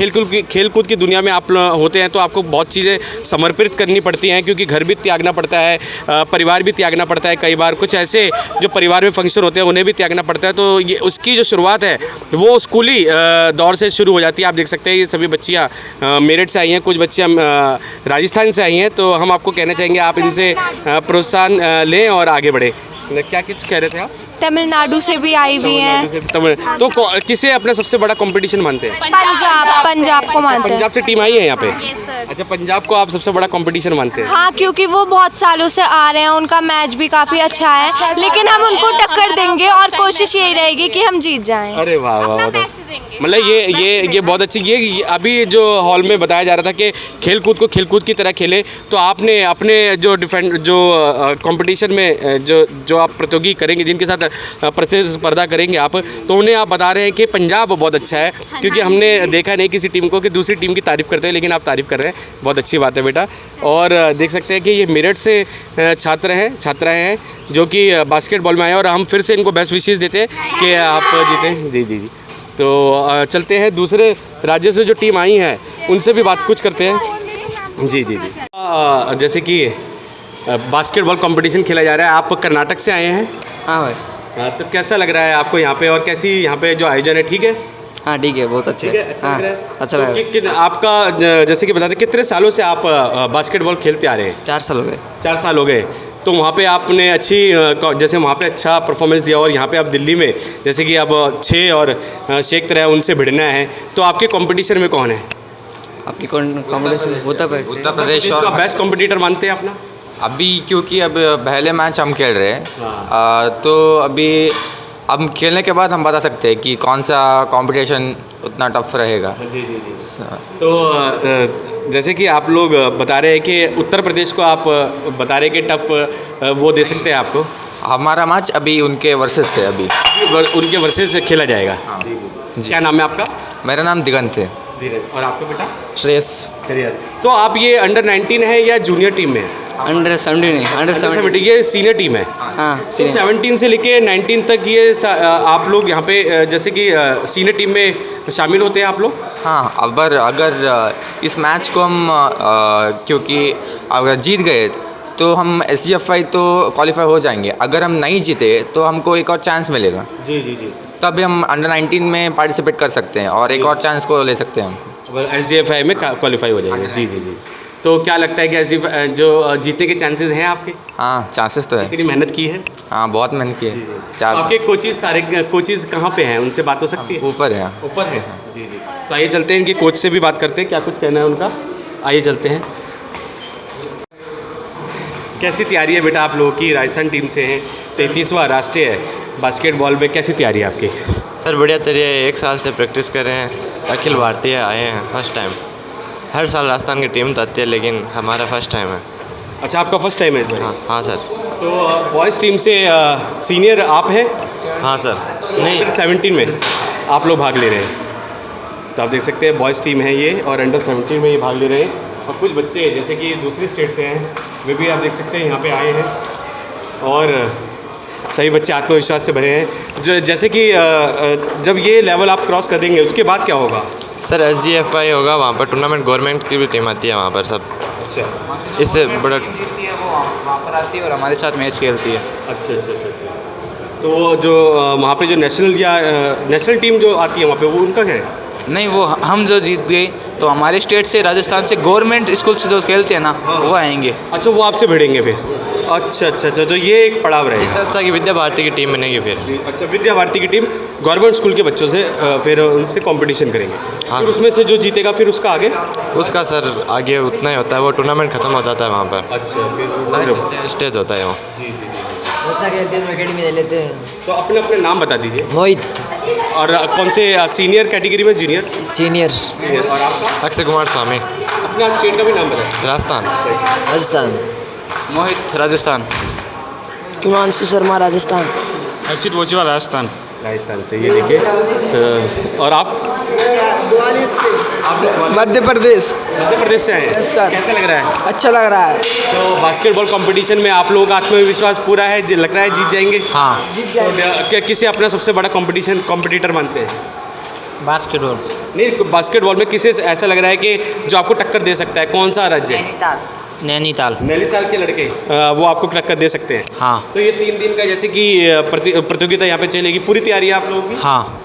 खेलकूद की दुनिया में आप होते हैं तो आपको बहुत चीज़ें समर्पित करनी पड़ती हैं, क्योंकि घर भी त्यागना पड़ता है, परिवार भी त्यागना पड़ता है। कई बार कुछ ऐसे जो परिवार में फंक्शन होते हैं उन्हें भी त्यागना पड़ता है। तो ये उसकी जो शुरुआत है वो स्कूली दौर से शुरू हो जाती है। आप देख सकते हैं ये सभी बच्चियाँ मेरठ से आई हैं, कुछ बच्चियाँ राजस्थान से आई हैं। तो हम आपको कहना चाहेंगे आप इनसे प्रोत्साहन लें और आगे बढ़े। क्या कुछ कह रहे थे आप? तमिलनाडु से भी आई हुई हैं। तो किसे अपना सबसे बड़ा कंपटीशन मानते हैं? पंजाब को मानते हैं। पंजाब से टीम आई है यहाँ पे? अच्छा, पंजाब को आप सबसे बड़ा कंपटीशन मानते हैं? हाँ, क्योंकि वो बहुत सालों से आ रहे हैं, उनका मैच भी काफ़ी अच्छा है, लेकिन हम उनको टक्कर देंगे और कोशिश यही रहेगी कि हम जीत जाएं। अरे वाह वाह, मतलब ये बहुत अच्छी। ये अभी जो हॉल में बताया जा रहा था कि खेलकूद को खेलकूद की तरह खेले, तो आपने अपने जो कंपटीशन में जो आप प्रतियोगी करेंगे, जिनके साथ प्रतिस्पर्धा करेंगे आप, तो उन्हें आप बता रहे हैं कि पंजाब बहुत अच्छा है, क्योंकि हमने देखा नहीं किसी टीम को कि दूसरी टीम की तारीफ़ करते हैं, लेकिन आप तारीफ़ कर रहे हैं, बहुत अच्छी बात है बेटा। और देख सकते हैं कि ये मेरठ से छात्राएँ हैं जो कि बास्केटबॉल में आए, और हम फिर से इनको बेस्ट विशेस देते हैं कि आप जीतें। जी। तो चलते हैं दूसरे राज्यों से जो टीम आई है उनसे भी बात कुछ करते हैं। जी। जैसे कि बास्केटबॉल कंपटीशन खेला जा रहा है, आप कर्नाटक से आए हैं? हाँ भाई। तो कैसा लग रहा है आपको यहाँ पे, और कैसी यहाँ पे जो आयोजन है? ठीक है? हाँ ठीक है, बहुत अच्छे। अच्छा लग रहा है? अच्छा लग रहा है। आपका जैसे कि बताते कितने सालों से आप बास्केटबॉल खेलते आ रहे हैं? 4 साल हो गए। 4 साल हो गए। तो वहाँ पे आपने जैसे वहाँ पे अच्छा परफॉर्मेंस दिया, और यहाँ पे आप दिल्ली में जैसे कि अब 6 और शेख तरह उनसे भिड़ना है, तो आपके कंपटीशन में कौन है? आपकी कंपटीशन उत्तर प्रदेश और बेस्ट कंपटीटर मानते हैं अपना? अभी क्योंकि अब पहले मैच हम खेल रहे हैं, तो अभी अब खेलने के बाद हम बता सकते हैं कि कौन सा कंपटीशन उतना टफ रहेगा। जी जी जी। तो जैसे कि आप लोग बता रहे हैं कि उत्तर प्रदेश को आप बता रहे हैं कि टफ वो दे सकते हैं आपको। हमारा मैच अभी उनके वर्सेस से अभी उनके वर्सेस से खेला जाएगा। क्या नाम है आपका? मेरा नाम दिगंत है। और आपका बेटा? श्रेयस। श्रेयस। तो आप ये अंडर 19 है या जूनियर टीम में? अंडर 17 है। अंडर 17 ये सीनियर टीम है। हाँ, तो 17 से लेके 19 तक ये आप लोग यहाँ पे जैसे कि सीनियर टीम में शामिल होते हैं आप लोग? हाँ, अगर इस मैच को हम क्योंकि अगर जीत गए तो हम SGFI तो क्वालिफाई हो जाएंगे। अगर हम नहीं जीते तो हमको एक और चांस मिलेगा। जी जी जी। तब हम अंडर 19 में पार्टिसिपेट कर सकते हैं और एक और चांस को ले सकते हैं हम। SDFI में क्वालिफाई हो जाएंगे। जी जी जी। तो क्या लगता है कि SDFI जो जीतने के चांसेस हैं आपके? हाँ, चांसेस तो है। इतनी मेहनत की है? हाँ, बहुत मेहनत की है। आपके कोचेज सारे कोचेज कहाँ पे हैं? उनसे बात हो सकती है? ऊपर है। ऊपर है। जी जी। तो आइए चलते हैं, इनके कोच से भी बात करते हैं, क्या कुछ कहना है उनका। आइए चलते हैं। कैसी तैयारी है बेटा आप लोगों की? राजस्थान टीम से हैं, 33वां राष्ट्रीय है बास्केटबॉल में, कैसी तैयारी है आपकी? सर बढ़िया तैयारी है, 1 साल से प्रैक्टिस कर रहे हैं। अखिल भारतीय आए हैं फर्स्ट टाइम। हर साल राजस्थान की टीम तो आती है लेकिन हमारा फर्स्ट टाइम है। अच्छा, आपका फर्स्ट टाइम है इस बार? हाँ सर। तो बॉयज़ टीम से सीनियर आप हैं? हाँ सर। नहीं, 17 में आप लोग भाग ले रहे हैं। तो आप देख सकते हैं बॉयज़ टीम है ये, और अंडर 17 में ये भाग ले रहे हैं। और कुछ बच्चे जैसे कि दूसरी स्टेट से हैं, वे भी आप देख सकते हैं यहाँ पे आए हैं, और सभी बच्चे आत्मविश्वास से भरे हैं। जैसे कि जब ये लेवल आप क्रॉस कर देंगे उसके बाद क्या होगा? सर SGFI होगा, वहाँ पर टूर्नामेंट गवर्नमेंट की भी टीम आती है वहाँ पर सब। अच्छा। इससे बड़ा वहाँ पर आती है और हमारे साथ मैच खेलती है। अच्छा अच्छा अच्छा अच्छा। तो जो वहाँ पे जो नेशनल टीम जो आती है वहाँ पे, वो उनका क्या है? नहीं, वो हम जो जीत गए तो हमारे स्टेट से, राजस्थान से, गवर्नमेंट स्कूल से जो खेलते हैं ना, वो आएंगे। अच्छा, वो आपसे भिड़ेंगे फिर? अच्छा अच्छा अच्छा। तो ये एक पड़ाव रहेगा। इस संस्था की विद्या भारती की टीम बनेगी फिर। अच्छा, विद्या भारती की टीम गवर्नमेंट स्कूल के बच्चों से फिर उनसे कंपटीशन करेंगे। हाँ। फिर उसमें से जो जीतेगा फिर उसका आगे? उसका सर आगे उतना ही होता है, वो टूर्नामेंट खत्म हो जाता है वहाँ पर। अच्छा, फिर स्टेज होता है वो। जी जी। अच्छा खेलते हैं, अकेडमी ले लेते हैं। तो अपने अपने नाम बता दीजिए। मोहित। और कौन से सीनियर कैटेगरी में? जूनियर। सीनियर। और आपका? अक्षय कुमार स्वामी। अपना स्टेट का भी नाम बताइए। राजस्थान। राजस्थान। मोहित राजस्थान। हिमांशु शर्मा राजस्थान। अर्चित बोचवाल राजस्थान। राजस्थान से, ये देखिए। और आप? मध्य प्रदेश। मध्य प्रदेश से आए हैं? सर। कैसा लग रहा है? अच्छा लग रहा है। तो बास्केटबॉल कंपटीशन में आप लोगों का आत्मविश्वास पूरा है? लग रहा है जीत जाएंगे? हाँ। क्या किसे अपना सबसे बड़ा कॉम्पिटिटर मानते हैं? बास्केटबॉल नहीं, बास्केटबॉल में किसे ऐसा लग रहा है कि जो आपको टक्कर दे सकता है? कौन सा राज्य? नैनीताल। नैनीताल के लड़के वो आपको टक्कर दे सकते हैं? हाँ। तो ये 3 दिन का जैसे कि प्रतियोगिता यहाँ पे चलेगी, पूरी तैयारी है आप लोगों की? हाँ।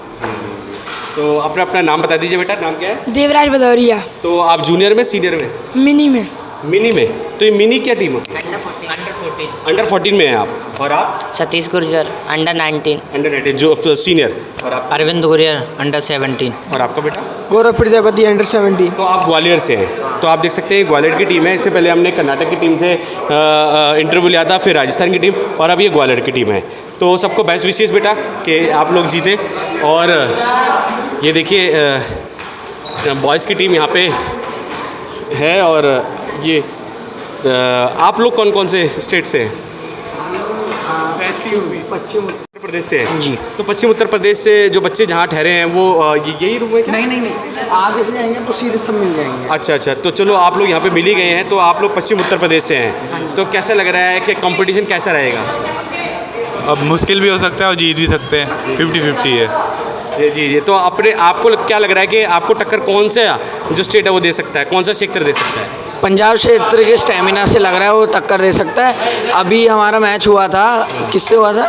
तो अपना अपना नाम बता दीजिए बेटा। नाम क्या है? देवराज भदौरिया। तो आप जूनियर में, सीनियर में? मिनी में। मिनी में। तो ये मिनी क्या टीम होती है? अंडर 14 में है आप। और आप? सतीश गुर्जर अंडर 19। अंडर 19 जो सीनियर। और आप? अरविंद गुरियर अंडर 17। और आपका बेटा? गौरव प्रजापति अंडर 17। तो आप ग्वालियर से हैं। तो आप देख सकते हैं ग्वालियर की टीम है। इससे पहले हमने कर्नाटक की टीम से इंटरव्यू लिया था, फिर राजस्थान की टीम, और अब ये ग्वालियर की टीम है। तो सबको बेस्ट विशेष बेटा कि आप लोग जीते। और ये देखिए बॉयज़ की टीम यहाँ पे है। और ये आप लोग कौन कौन से स्टेट से हैं? पश्चिम उत्तर प्रदेश से हैं जी। तो पश्चिम उत्तर प्रदेश से जो बच्चे जहाँ ठहरे हैं वो यही रूम है क्या? नहीं, आगे से जाएंगे तो सीधे सब मिल जाएंगे। अच्छा अच्छा। तो चलो आप लोग यहाँ पे मिल ही गए हैं। तो आप लोग पश्चिम उत्तर प्रदेश से हैं, तो कैसा लग रहा है कि कंपटीशन कैसा रहेगा? अब मुश्किल भी हो सकता है और जीत भी सकते हैं, 50-50 है। जी जी। तो आपको क्या लग रहा है कि आपको टक्कर कौन सा जो स्टेट है वो दे सकता है? कौन सा क्षेत्र दे सकता है? पंजाब क्षेत्र के स्टेमिना से लग रहा है वो टक्कर दे सकता है। अभी हमारा मैच हुआ था, किससे हुआ था?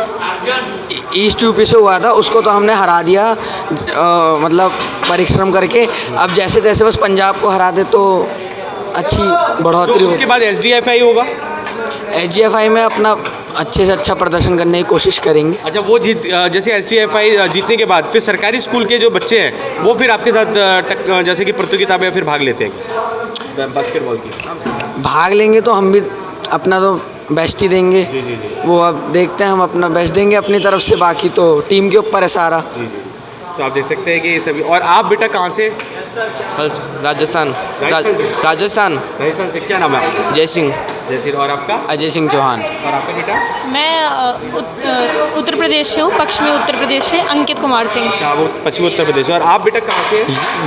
ईस्ट यूपी से हुआ था, उसको तो हमने हरा दिया मतलब परिश्रम करके। अब जैसे तैसे बस पंजाब को हरा दे तो अच्छी बढ़ोतरी तो उसके बाद SDFI होगा? SGFI में अपना अच्छे से अच्छा प्रदर्शन करने की कोशिश करेंगे। अच्छा, वो जैसे SDFI जीतने के बाद फिर सरकारी स्कूल के जो बच्चे हैं वो फिर आपके साथ जैसे कि प्रतियोगिता में फिर भाग लेते हैं बास्केटबॉल की? भाग लेंगे तो हम भी अपना तो बेस्ट ही देंगे। जी जी जी। वो अब देखते हैं, हम अपना बेस्ट देंगे अपनी तरफ से, बाकी तो टीम के ऊपर है सारा। जी जी। तो आप देख सकते हैं कि ये सभी। और आप बेटा कहाँ से? राजस्थान राजस्थान से। क्या नाम है आपका? जय सिंह। जय सिंह। और आपका? अजय सिंह चौहान। और आपका बेटा? मैं उत्तर प्रदेश से हूँ, पश्चिमी उत्तर प्रदेश से, अंकित कुमार सिंह। अच्छा, वो पश्चिमी उत्तर प्रदेश। और आप बेटा कहाँ से?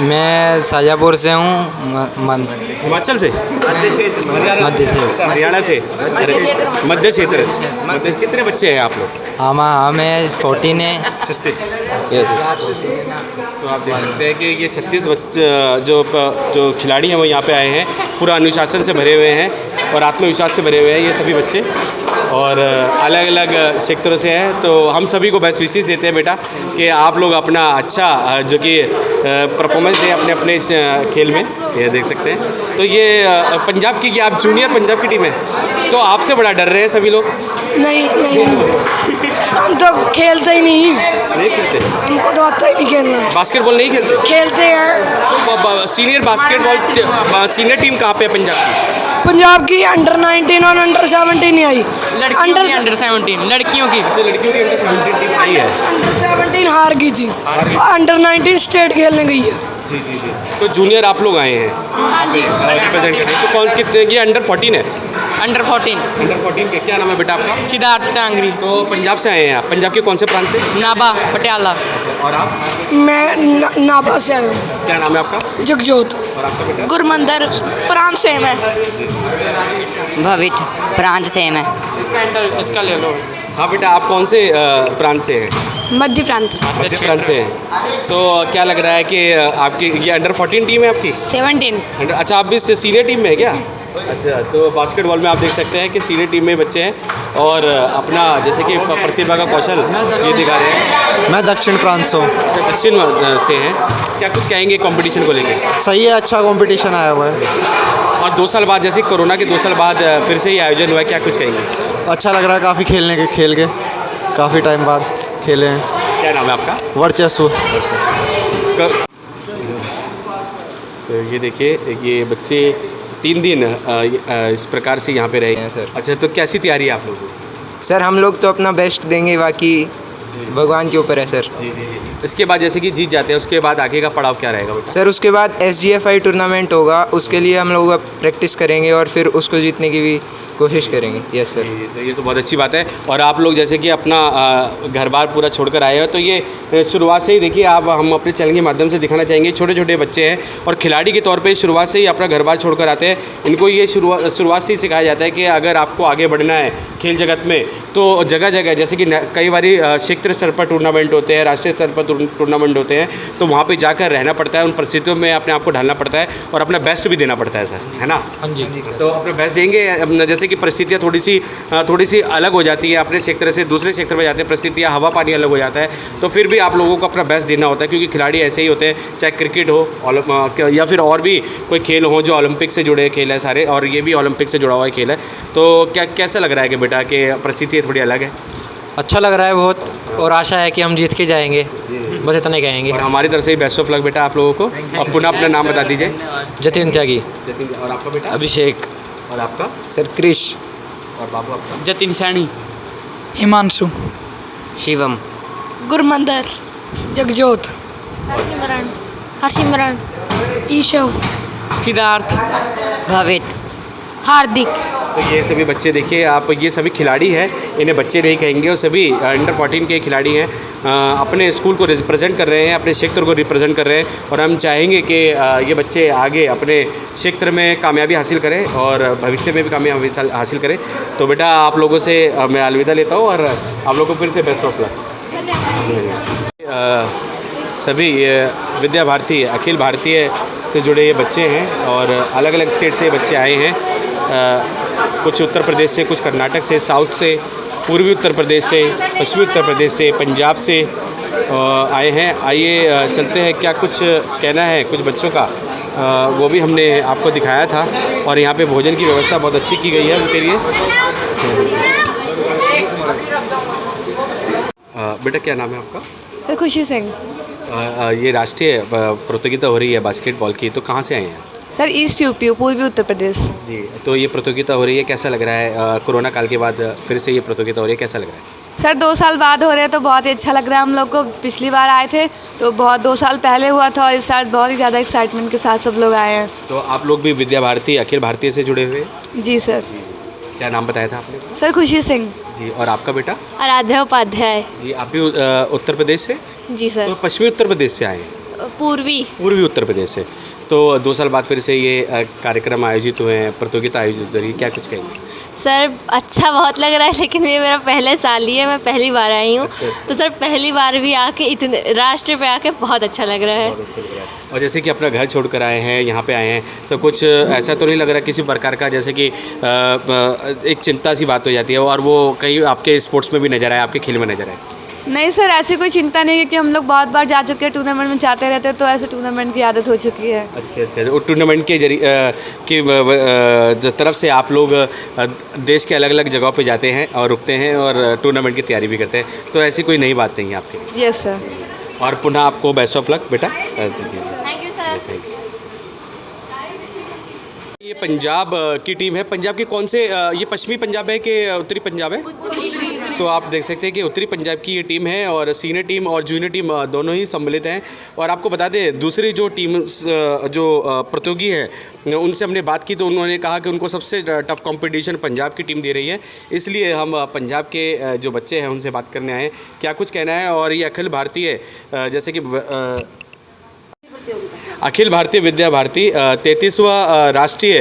मैं शाजापुर से हूँ। हिमाचल से? मध्य क्षेत्र। हरियाणा से? मध्य क्षेत्र। मध्य क्षेत्र। कितने बच्चे हैं आप लोग? हमें 14 है। 36। तो आप देख सकते हैं कि ये 36 जो खिलाड़ी हैं वो यहाँ पे आए हैं, पूरा अनुशासन से भरे हुए हैं और आत्मविश्वास से भरे हुए हैं ये सभी बच्चे, और अलग अलग सेक्टरों से हैं। तो हम सभी को बेस्ट विशेष देते हैं बेटा कि आप लोग अपना अच्छा जो कि परफॉर्मेंस दें अपने अपने इस खेल में। ये देख सकते हैं। तो ये पंजाब की, आप जूनियर पंजाब की टीम है, तो आपसे बड़ा डर रहे हैं सभी लोग? नहीं हम तो खेलते ही नहीं खेलते? हमको तो आता ही नहीं खेलना। बास्केटबॉल नहीं खेलते? खेलते हैं। तो सीनियर बास्केटबॉल सीनियर टीम कहाँ पे है पंजाब की? पंजाब की अंडर 19 और अंडर 17 नहीं आई। अंडर 17 लड़कियों की। लड़कियों की अंडर 17 टीम आई है। अंडर 17 हार गई थी। अंडर 19 स्टेट खेलने गई है। जी जी जी। तो जूनियर आप लोग आए हैं रिप्रेजेंट करने। तो कौन कितने? ये अंडर 14 है? अंडर 14। अंडर 14 के। क्या नाम है बेटा आपका? सिद्धार्थ टांगरी। तो पंजाब से आए हैं आप? पंजाब के कौन से प्रांत से? नाभा पटियाला। और आप? मैं नाभा से आया हूँ। क्या नाम है आपका? जगजोत। और आपका बेटा? गुरमंदर, प्रांत सेम है। भवित, प्रांत सेम है। इसका ले लो। हाँ बेटा, आप कौन से प्रांत से हैं? मध्य प्रांत। मध्य प्रांत से हैं। तो क्या लग रहा है कि आपकी ये अंडर 14 टीम है आपकी? 17। अच्छा, आप भी सीनियर टीम में है क्या? अच्छा, तो बास्केटबॉल में आप देख सकते हैं कि सीनियर टीम में बच्चे हैं और अपना जैसे कि प्रतिभा का कौशल ये दिखा रहे हैं। मैं दक्षिण प्रांत से हूँ। अच्छा, दक्षिण से हैं। क्या कुछ कहेंगे कंपटीशन को लेके? सही है, अच्छा कंपटीशन आया हुआ है। और 2 साल बाद, जैसे कोरोना के 2 साल बाद फिर से ये आयोजन हुआ है, क्या कुछ कहेंगे? अच्छा लग रहा है, काफ़ी खेल के काफ़ी टाइम बाद खेले हैं। क्या नाम है आपका? वर्चस्व। तो ये देखिए, ये बच्चे 3 दिन इस प्रकार से यहाँ पे रहे हैं सर। अच्छा, तो कैसी तैयारी है आप लोगों की? सर हम लोग तो अपना बेस्ट देंगे, बाकी भगवान के ऊपर है सर। जी जी जी। इसके बाद जैसे कि जीत जाते हैं, उसके बाद आगे का पड़ाव क्या रहेगा? सर उसके बाद SGFI टूर्नामेंट होगा, उसके लिए हम लोग प्रैक्टिस करेंगे और फिर उसको जीतने की भी कोशिश करेंगे। Yes sir. तो ये तो बहुत अच्छी बात है। और आप लोग जैसे कि अपना घर बार पूरा छोड़कर आए हो, तो ये शुरुआत से ही देखिए, आप हम अपने चैनल के माध्यम से दिखाना चाहेंगे, छोटे छोटे बच्चे हैं और खिलाड़ी के तौर पे शुरुआत से ही अपना घर बार छोड़कर आते हैं। इनको ये शुरुआत से ही सिखाया जाता है कि अगर आपको आगे बढ़ना है खेल जगत में, तो जगह जगह जैसे कि कई बारी क्षेत्र स्तर पर टूर्नामेंट होते हैं, राष्ट्रीय स्तर पर टूर्नामेंट होते हैं, तो वहाँ पर जाकर रहना पड़ता है, उन परिस्थितियों में अपने आप को ढालना पड़ता है और अपना बेस्ट भी देना पड़ता है सर, है ना? हाँ जी। तो अपना बेस्ट देंगे। जैसे कि परिस्थितियाँ थोड़ी सी अलग हो जाती है, अपने क्षेत्र से दूसरे क्षेत्र में जाते हैं, परिस्थितियाँ हवा पानी अलग हो जाता है, तो फिर भी आप लोगों को अपना बेस्ट देना होता है, क्योंकि खिलाड़ी ऐसे ही होते हैं, चाहे क्रिकेट हो या फिर और भी कोई खेल हो जो ओलंपिक से जुड़े खेल हैं सारे, और ये भी ओलंपिक से जुड़ा हुआ खेल है। तो कैसा लग रहा है कि बेटा कि परिस्थितियाँ थोड़ी अलग है? अच्छा लग रहा है बहुत, और आशा है कि हम जीत के जाएंगे, बस इतना ही कहेंगे। और हमारी तरफ से ही बेस्ट ऑफ लक बेटा आप लोगों को। और पुनः अपना नाम बता दीजिए। जतिन त्यागी। और आपका बेटा? अभिषेक। और आपका? सर क्रिश। और बाबू आपका? जतिन सैनी। हिमांशु। शिवम। गुरमंदर। जगजोत। हरसिमरन। ईशव। सिद्धार्थ। भवित। हार्दिक। तो ये सभी बच्चे देखिए आप, ये सभी खिलाड़ी हैं, इन्हें बच्चे नहीं कहेंगे, और सभी अंडर 14 के खिलाड़ी हैं, अपने स्कूल को रिप्रेजेंट कर रहे हैं, अपने क्षेत्र को रिप्रेजेंट कर रहे हैं, और हम चाहेंगे कि ये बच्चे आगे अपने क्षेत्र में कामयाबी हासिल करें और भविष्य में भी कामयाबी हासिल करें। तो बेटा आप लोगों से मैं अलविदा लेता हूँ और आप लोगों को फिर से बेस्ट ऑफ लक। सभी विद्या भारती अखिल भारतीय से जुड़े ये बच्चे हैं और अलग अलग स्टेट से बच्चे आए हैं, कुछ उत्तर प्रदेश से, कुछ कर्नाटक से, साउथ से, पूर्वी उत्तर प्रदेश से, पश्चिमी उत्तर प्रदेश से, पंजाब से आए हैं। आइए चलते हैं, क्या कुछ कहना है कुछ बच्चों का, वो भी हमने आपको दिखाया था। और यहाँ पे भोजन की व्यवस्था बहुत अच्छी की गई है उनके लिए। बेटा क्या नाम है आपका? खुशी सिंह। ये राष्ट्रीय प्रतियोगिता हो रही है बास्केटबॉल की, तो कहाँ से आए हैं? सर ईस्ट यूपी, पूर्वी उत्तर प्रदेश। जी, तो ये प्रतियोगिता हो रही है, कैसा लग रहा है? कोरोना काल के बाद फिर से ये प्रतियोगिता हो रही है, कैसा लग रहा है? सर 2 साल बाद हो रहे हैं तो बहुत ही अच्छा लग रहा है हम लोग को। पिछली बार आए थे तो 2 साल पहले हुआ था, और इस साल बहुत ही ज़्यादा एक्साइटमेंट के साथ सब लोग आए हैं। तो आप लोग भी विद्या भारती, अखिल भारतीय से जुड़े हुए हैं? जी सर। क्या नाम बताया था आपने? सर खुशी सिंह। जी, और आपका बेटा? आराध्या उपाध्याय। जी, आप भी उत्तर प्रदेश से? जी सर। तो पश्चिमी उत्तर प्रदेश से आए हैं? पूर्वी उत्तर प्रदेश से। तो 2 साल बाद फिर से ये कार्यक्रम आयोजित हुए हैं, प्रतियोगिता आयोजित हो रही है, क्या कुछ कहेंगे? सर अच्छा बहुत लग रहा है, लेकिन ये मेरा पहले साल ही है, मैं पहली बार आई हूँ। तो सर पहली बार भी आके इतने राष्ट्र पे आके बहुत अच्छा लग रहा है। और जैसे कि अपना घर छोड़कर आए हैं, यहाँ पे आए हैं, तो कुछ ऐसा तो नहीं लग रहा किसी प्रकार का, जैसे कि एक चिंता सी बात हो जाती है, और वो कहीं आपके स्पोर्ट्स में भी नज़र आए, आपके खेल में नज़र आए? नहीं सर, ऐसी कोई चिंता नहीं है, क्योंकि हम लोग बहुत बार जा चुके हैं, टूर्नामेंट में जाते रहते हैं, तो ऐसे टूर्नामेंट की आदत हो चुकी है। अच्छा, तो टूर्नामेंट के तरफ से आप लोग देश के अलग अलग जगहों पे जाते हैं और रुकते हैं और टूर्नामेंट की तैयारी भी करते हैं, तो ऐसी कोई नई बात नहीं है आपकी? Yes sir. और पुनः आपको बेस्ट ऑफ लक बेटा। जी, thank you sir. Thank you. ये पंजाब की टीम है। पंजाब के कौन से, ये पश्चिमी पंजाब है कि उत्तरी पंजाब है? तो आप देख सकते हैं कि उत्तरी पंजाब की ये टीम है, और सीनियर टीम और जूनियर टीम दोनों ही सम्मिलित हैं। और आपको बता दें, दूसरी जो टीम जो प्रतियोगी है, उनसे हमने बात की तो उन्होंने कहा कि उनको सबसे टफ कंपटीशन पंजाब की टीम दे रही है, इसलिए हम पंजाब के जो बच्चे हैं उनसे बात करने आए हैं, क्या कुछ कहना है। और ये अखिल भारतीय, जैसे कि अखिल भारतीय विद्या भारती 33वां राष्ट्रीय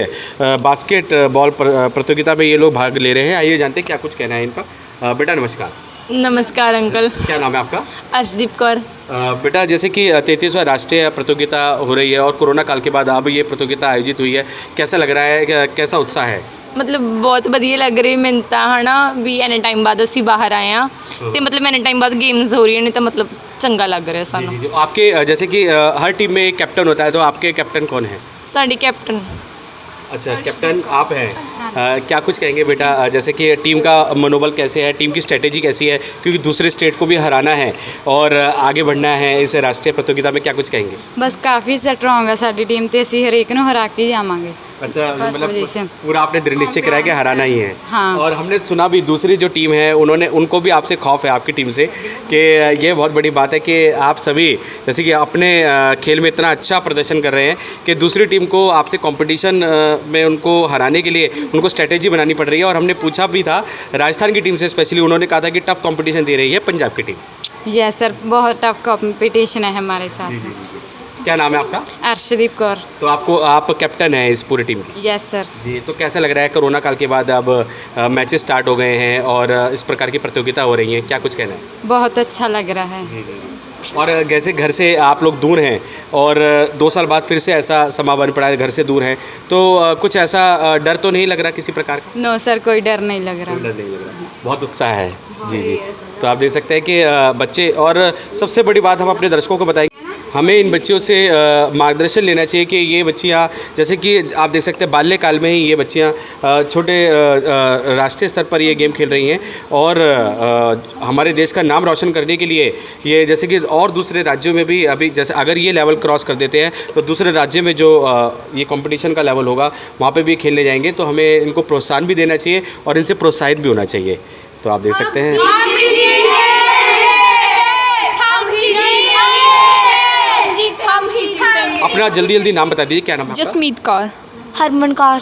बास्केटबॉल प्रतियोगिता में ये लोग भाग ले रहे हैं। आइए जानते हैं क्या कुछ कहना है इनका। बेटा नमस्कार। नमस्कार अंकल। क्या नाम है आपका? अर्शदीप कौर। बेटा, जैसे कि 33वां राष्ट्रीय प्रतियोगिता हो रही है और कोरोना काल के बाद अब ये प्रतियोगिता आयोजित हुई है, कैसा लग रहा है, कैसा उत्साह है? मतलब बहुत ਵਧੀਆ ਲੱਗ ਰਹੀ ਮੈਨੂੰ ਤਾਂ ਹਨਾ ਵੀ ਐਨੇ ਟਾਈਮ ਬਾਅਦ ਅਸੀਂ ਬਾਹਰ ਆਏ ਆ ਤੇ ਮਤਲਬ ਐਨੇ ਟਾइम बाद गेम्स हो रही है, नहीं तो मतलब चंगा लग रहा है सानू। आपके जैसे कि हर टीम में एक कैप्टन होता है, तो आपके कैप्टन कौन है? साडी कैप्टन। अच्छा, कैप्टन आप हैं। क्या कुछ कहेंगे बेटा, जैसे कि टीम का मनोबल कैसे है, टीम की स्ट्रेटेजी कैसी है, क्योंकि दूसरे स्टेट को भी हराना है और आगे बढ़ना है इस राष्ट्रीय प्रतियोगिता में, क्या कुछ कहेंगे? बस काफ़ी स्ट्रॉन्ग है साडी टीम ते ਅਸੀਂ ਹਰੇਕ ਨੂੰ ਹਰਾ ਕੇ ਜਾਵਾਂਗੇ। अच्छा, मतलब पूरा आपने दृढ़ निश्चय कराया कि हराना ही है। हाँ। और हमने सुना भी दूसरी जो टीम है उनको भी आपसे खौफ है आपकी टीम से, कि ये बहुत बड़ी बात है कि आप सभी जैसे कि अपने खेल में इतना अच्छा प्रदर्शन कर रहे हैं कि दूसरी टीम को आपसे कंपटीशन में उनको हराने के लिए उनको स्ट्रेटेजी बनानी पड़ रही है। और हमने पूछा भी था राजस्थान की टीम से स्पेशली, उन्होंने कहा था कि टफ कंपटीशन दे रही है पंजाब की टीम। यस सर, बहुत टफ कंपटीशन है हमारे साथ। क्या नाम है आपका? अर्शदीप कौर। तो आप कैप्टन हैं इस पूरी टीम की? Yes sir. जी, तो कैसा लग रहा है कोरोना काल के बाद अब मैचेस स्टार्ट हो गए हैं और इस प्रकार की प्रतियोगिता हो रही है, क्या कुछ कहना है? बहुत अच्छा लग रहा है। और जैसे घर से आप लोग दूर हैं और 2 साल बाद फिर से ऐसा समा बन पड़ा है, घर से दूर हैं, तो कुछ ऐसा डर तो नहीं लग रहा किसी प्रकार का? नो सर, कोई डर नहीं लग रहा। डर नहीं लग रहा, बहुत उत्साह है। जी, तो आप देख सकते हैं कि बच्चे, और सबसे बड़ी बात हम अपने दर्शकों को बताएंगे, हमें इन बच्चियों से मार्गदर्शन लेना चाहिए कि ये बच्चियाँ, जैसे कि आप देख सकते हैं बाल्यकाल में ही ये बच्चियाँ छोटे राष्ट्रीय स्तर पर ये गेम खेल रही हैं, और हमारे देश का नाम रोशन करने के लिए ये, जैसे कि और दूसरे राज्यों में भी अभी, जैसे अगर ये लेवल क्रॉस कर देते हैं तो दूसरे राज्य में जो ये कंपटीशन का लेवल होगा वहाँ पे भी खेलने जाएंगे, तो हमें इनको प्रोत्साहन भी देना चाहिए और इनसे प्रोत्साहित भी होना चाहिए। तो आप देख सकते हैं। अपना जल्दी नाम बता दीजिए, क्या नाम है? जसमीत कौर। हरमन कौर।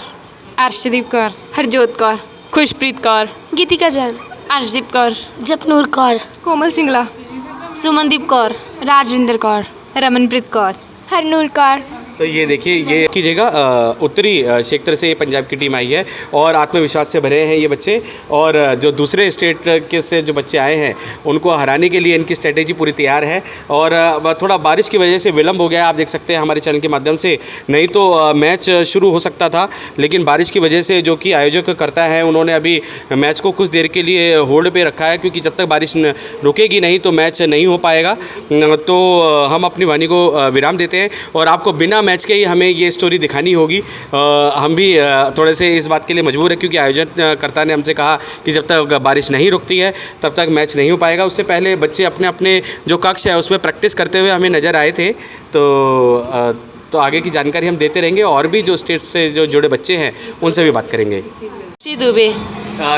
अर्शदीप कौर। हरजोत कौर। खुशप्रीत कौर। गीतिका जैन। अर्शदीप कौर। जपनूर कौर। कोमल सिंगला। सुमनदीप कौर। राजविंदर कौर। रमनप्रीत कौर। हरनूर कौर। तो ये देखिए, ये कीजिएगा उत्तरी क्षेत्र से पंजाब की टीम आई है और आत्मविश्वास से भरे हैं ये बच्चे, और जो दूसरे स्टेट के से जो बच्चे आए हैं उनको हराने के लिए इनकी स्ट्रेटेजी पूरी तैयार है। और थोड़ा बारिश की वजह से विलम्ब हो गया, आप देख सकते हैं हमारे चैनल के माध्यम से, नहीं तो मैच शुरू हो सकता था, लेकिन बारिश की वजह से जो कि आयोजक करता है उन्होंने अभी मैच को कुछ देर के लिए होल्ड पे रखा है, क्योंकि जब तक बारिश रुकेगी नहीं तो मैच नहीं हो पाएगा। तो हम अपनी वाणी को विराम देते हैं और आपको बिना मैच के ही हमें ये स्टोरी दिखानी होगी। हम भी थोड़े से इस बात के लिए मजबूर है, क्योंकि आयोजनकर्ता ने हमसे कहा कि जब तक बारिश नहीं रुकती है तब तक मैच नहीं हो पाएगा। उससे पहले बच्चे अपने अपने जो कक्ष है उसमें प्रैक्टिस करते हुए हमें नज़र आए थे। तो तो आगे की जानकारी हम देते रहेंगे और भी जो स्टेट से जो जुड़े बच्चे हैं उनसे भी बात करेंगे। श्री दुबे।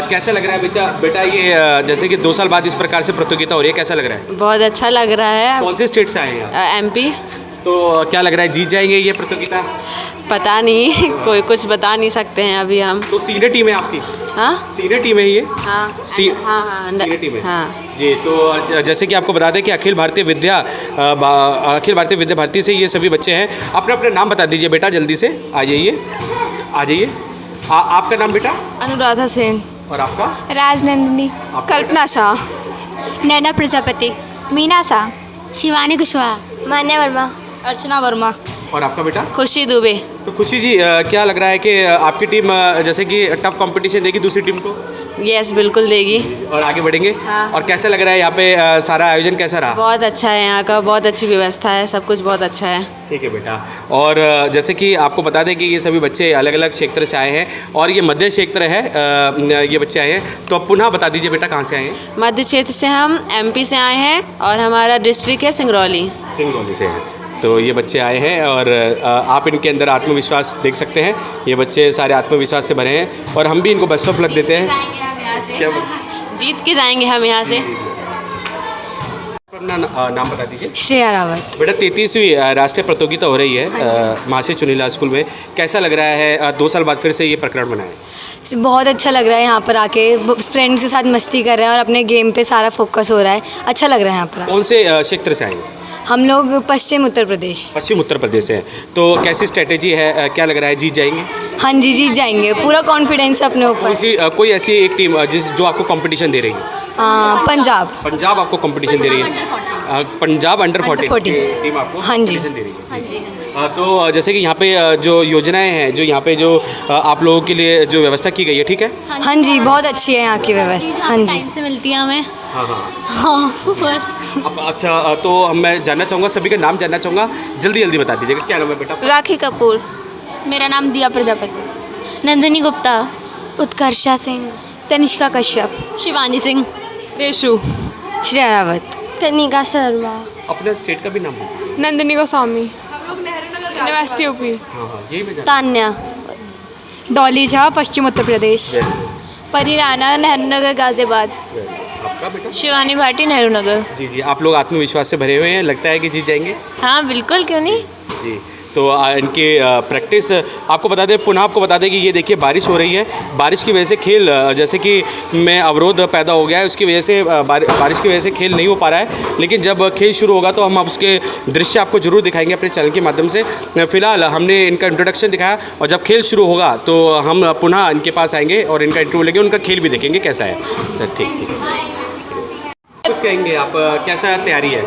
कैसा लग रहा है बेटा ये जैसे कि 2 साल बाद इस प्रकार से प्रतियोगिता हो रही है, कैसा लग रहा है? बहुत अच्छा लग रहा है। कौन से स्टेट से आए हैं? MP। तो क्या लग रहा है, जीत जाएंगे ये प्रतियोगिता? पता नहीं कोई कुछ बता नहीं सकते हैं अभी हम। तो सीनियर टीम है आपकी? हाँ सीनियर टीम है ये? हाँ हाँ सीनियर टीम है। हाँ जी, तो जैसे कि आपको बता दें कि अखिल भारतीय विद्या भारती से ये सभी बच्चे हैं। अपना अपना नाम बता दीजिए बेटा, जल्दी से आ जाइए। आपका नाम बेटा? अनुराधा सेन। और आपका? राजनंदिनी। कल्पना शाह। नैना प्रजापति। मीना शाह। शिवानी कुशवाहा। मान्या वर्मा। अर्चना वर्मा। और आपका बेटा? खुशी दुबे। तो खुशी जी क्या लग रहा है कि आपकी टीम जैसे कि टफ कंपटीशन देगी दूसरी टीम को? यस बिल्कुल देगी। और आगे बढ़ेंगे? हाँ। और कैसा लग रहा है यहाँ पे सारा आयोजन कैसा रहा? बहुत अच्छा है, यहाँ का बहुत अच्छी व्यवस्था है, सब कुछ बहुत अच्छा है। ठीक है बेटा। और जैसे कि आपको बता दें कि ये सभी बच्चे अलग अलग क्षेत्र से आए हैं और ये मध्य क्षेत्र है, ये बच्चे आए हैं। तो अब पुनः बता दीजिए बेटा कहाँ से आए हैं? मध्य क्षेत्र से हम MP से आए हैं और हमारा डिस्ट्रिक्ट है सिंगरौली से हैं। तो ये बच्चे आए हैं और आप इनके अंदर आत्मविश्वास देख सकते हैं। ये बच्चे सारे आत्मविश्वास से भरे हैं और हम भी इनको बेस्ट ऑफ लक देते हैं। क्या जीत के जाएंगे हम यहाँ से। अपना नाम बता दीजिए। श्रेया रावत। बेटा 33वीं राष्ट्रीय प्रतियोगिता हो रही है महाशय चुनीलाल स्कूल में, कैसा लग रहा है 2 साल बाद फिर से ये प्रकरण बना है? बहुत अच्छा लग रहा है यहाँ पर आके, फ्रेंड्स के साथ मस्ती कर रहे हैं और अपने गेम पे सारा फोकस हो रहा है। अच्छा लग रहा है यहाँ पर। कौन से क्षेत्र से आए हैं? हम लोग पश्चिम उत्तर प्रदेश। पश्चिम उत्तर प्रदेश से हैं। तो कैसी स्ट्रेटेजी है, क्या लग रहा है, जीत जाएंगे? हाँ जी, जीत जाएंगे, पूरा कॉन्फिडेंस है अपने ऊपर। कोई ऐसी एक टीम जो आपको कंपटीशन दे रही है? पंजाब आपको कंपटीशन दे रही है? पंजाब अंडर 14 टीम आपको हाँ जी दे रही है। हाँ जी। तो जैसे कि यहाँ पे जो योजनाएं हैं, जो यहाँ पे जो आप लोगों के लिए जो व्यवस्था की गई है, ठीक है? हाँ जी, बहुत अच्छी है यहाँ की व्यवस्था। हाँ जी, टाइम से मिलती है हमें। हाँ बस। अब अच्छा, तो मैं जानना चाहूँगा, सभी का नाम जानना चाहूँगा, जल्दी बता दीजिएगा। क्या नाम है बेटा? राखी कपूर। मेरा नाम दिया प्रजापति। नंदिनी गुप्ता। उत्कर्षा सिंह। तनिष्का कश्यप। शिवानी सिंह। रेशु। श्रेया रावत। कनिका शर्मा। अपने स्टेट का भी नाम? नंदिनी गोस्वामी। यूनिवर्सिटी यूपी। यही तान्या। डॉली झा, पश्चिम उत्तर प्रदेश। परी राणा, नेहरू नगर, गाजियाबाद। आपका बेटा? शिवानी भाटी, नेहरू नगर। जी, आप लोग आत्मविश्वास से भरे हुए हैं, लगता है कि जीत जाएंगे? हाँ बिल्कुल, क्यों नहीं। जी, तो इनकी प्रैक्टिस आपको बता दें, पुनः आपको बता दें कि ये देखिए बारिश हो रही है। बारिश की वजह से खेल जैसे कि में अवरोध पैदा हो गया है, उसकी वजह से बारिश की वजह से खेल नहीं हो पा रहा है। लेकिन जब खेल शुरू होगा तो हम उसके दृश्य आपको ज़रूर दिखाएंगे अपने चैनल के माध्यम से। फ़िलहाल हमने इनका इंट्रोडक्शन दिखाया और जब खेल शुरू होगा तो हम पुनः इनके पास आएंगे और इनका इंटरव्यू लेंगे, उनका खेल भी देखेंगे कैसा है। ठीक कुछ कहेंगे आप, कैसा तैयारी है?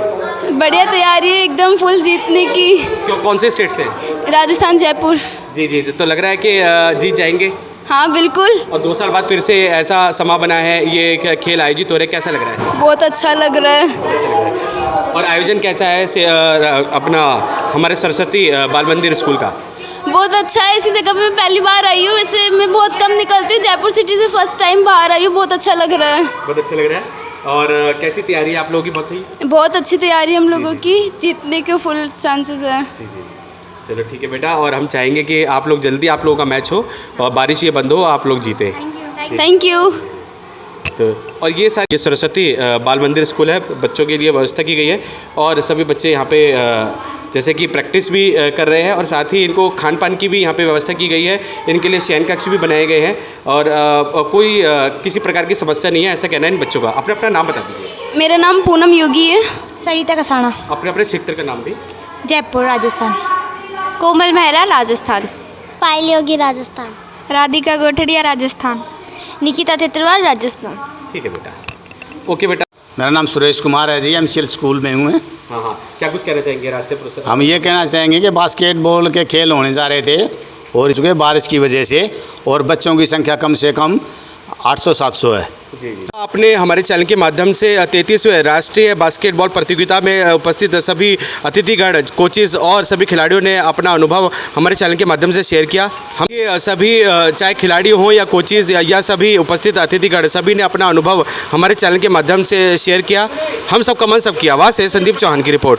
बढ़िया तैयारी है एकदम, फुल जीतने की। कौन से स्टेट से? राजस्थान, जयपुर। जी, तो लग रहा है कि जीत जाएंगे? हाँ बिल्कुल। और 2 साल बाद फिर से ऐसा समा बना है, ये खेल आयोजित हो रहे, कैसा लग रहा है? बहुत अच्छा लग रहा है। और आयोजन कैसा है अपना हमारे सरस्वती बाल मंदिर स्कूल का? बहुत अच्छा है, इसी जगह पे मैं पहली बार आई हूँ। वैसे मैं बहुत कम निकलती हूँ, जयपुर सिटी से फर्स्ट टाइम बाहर आई हूँ। बहुत अच्छा लग रहा है। बहुत अच्छा लग रहा है। और कैसी तैयारी है आप लोगों की? बहुत सही, बहुत अच्छी तैयारी हम लोगों की, जीतने के फुल चांसेस हैं। जी, चलो ठीक है बेटा, और हम चाहेंगे कि आप लोग जल्दी आप लोगों का मैच हो और बारिश ये बंद हो, आप लोग जीते। Thank you. तो और ये सरस्वती बाल मंदिर स्कूल है, बच्चों के लिए व्यवस्था की गई है और सभी बच्चे यहाँ पे जैसे कि प्रैक्टिस भी कर रहे हैं और साथ ही इनको खान पान की भी यहाँ पे व्यवस्था की गई है। इनके लिए शयन कक्ष भी बनाए गए हैं और कोई किसी प्रकार की समस्या नहीं है, ऐसा कहना है इन बच्चों का। अपना नाम बता दीजिए। मेरा नाम पूनम योगी है। सरिता कसाना। अपने क्षेत्र का नाम भी? जयपुर, राजस्थान। कोमल मेहरा, राजस्थान। पायल योगी, राजस्थान। राधिका गोठड़िया, राजस्थान। निकिता तित्रवाल, राजस्थान। ठीक है बेटा, ओके बेटा। मेरा नाम सुरेश कुमार है जी, MCL स्कूल में हूँ। हाँ, क्या कुछ कहना चाहेंगे राष्ट्रीय पुरस्कार? हम ये कहना चाहेंगे कि बास्केटबॉल के खेल होने जा रहे थे और चूँकि बारिश की वजह से और बच्चों की संख्या कम से कम 800-700 है। जी। आपने हमारे चैनल के माध्यम से 33वें राष्ट्रीय बास्केटबॉल प्रतियोगिता में उपस्थित सभी अतिथिगण, कोचेस और सभी खिलाड़ियों ने अपना अनुभव हमारे चैनल के माध्यम से शेयर किया। हम ये सभी चाहे खिलाड़ी हों या कोचेस या सभी उपस्थित अतिथिगण, सभी ने अपना अनुभव हमारे चैनल के माध्यम से शेयर किया। हम सबका मन सबकी आवाज़ है, संदीप चौहान की रिपोर्ट।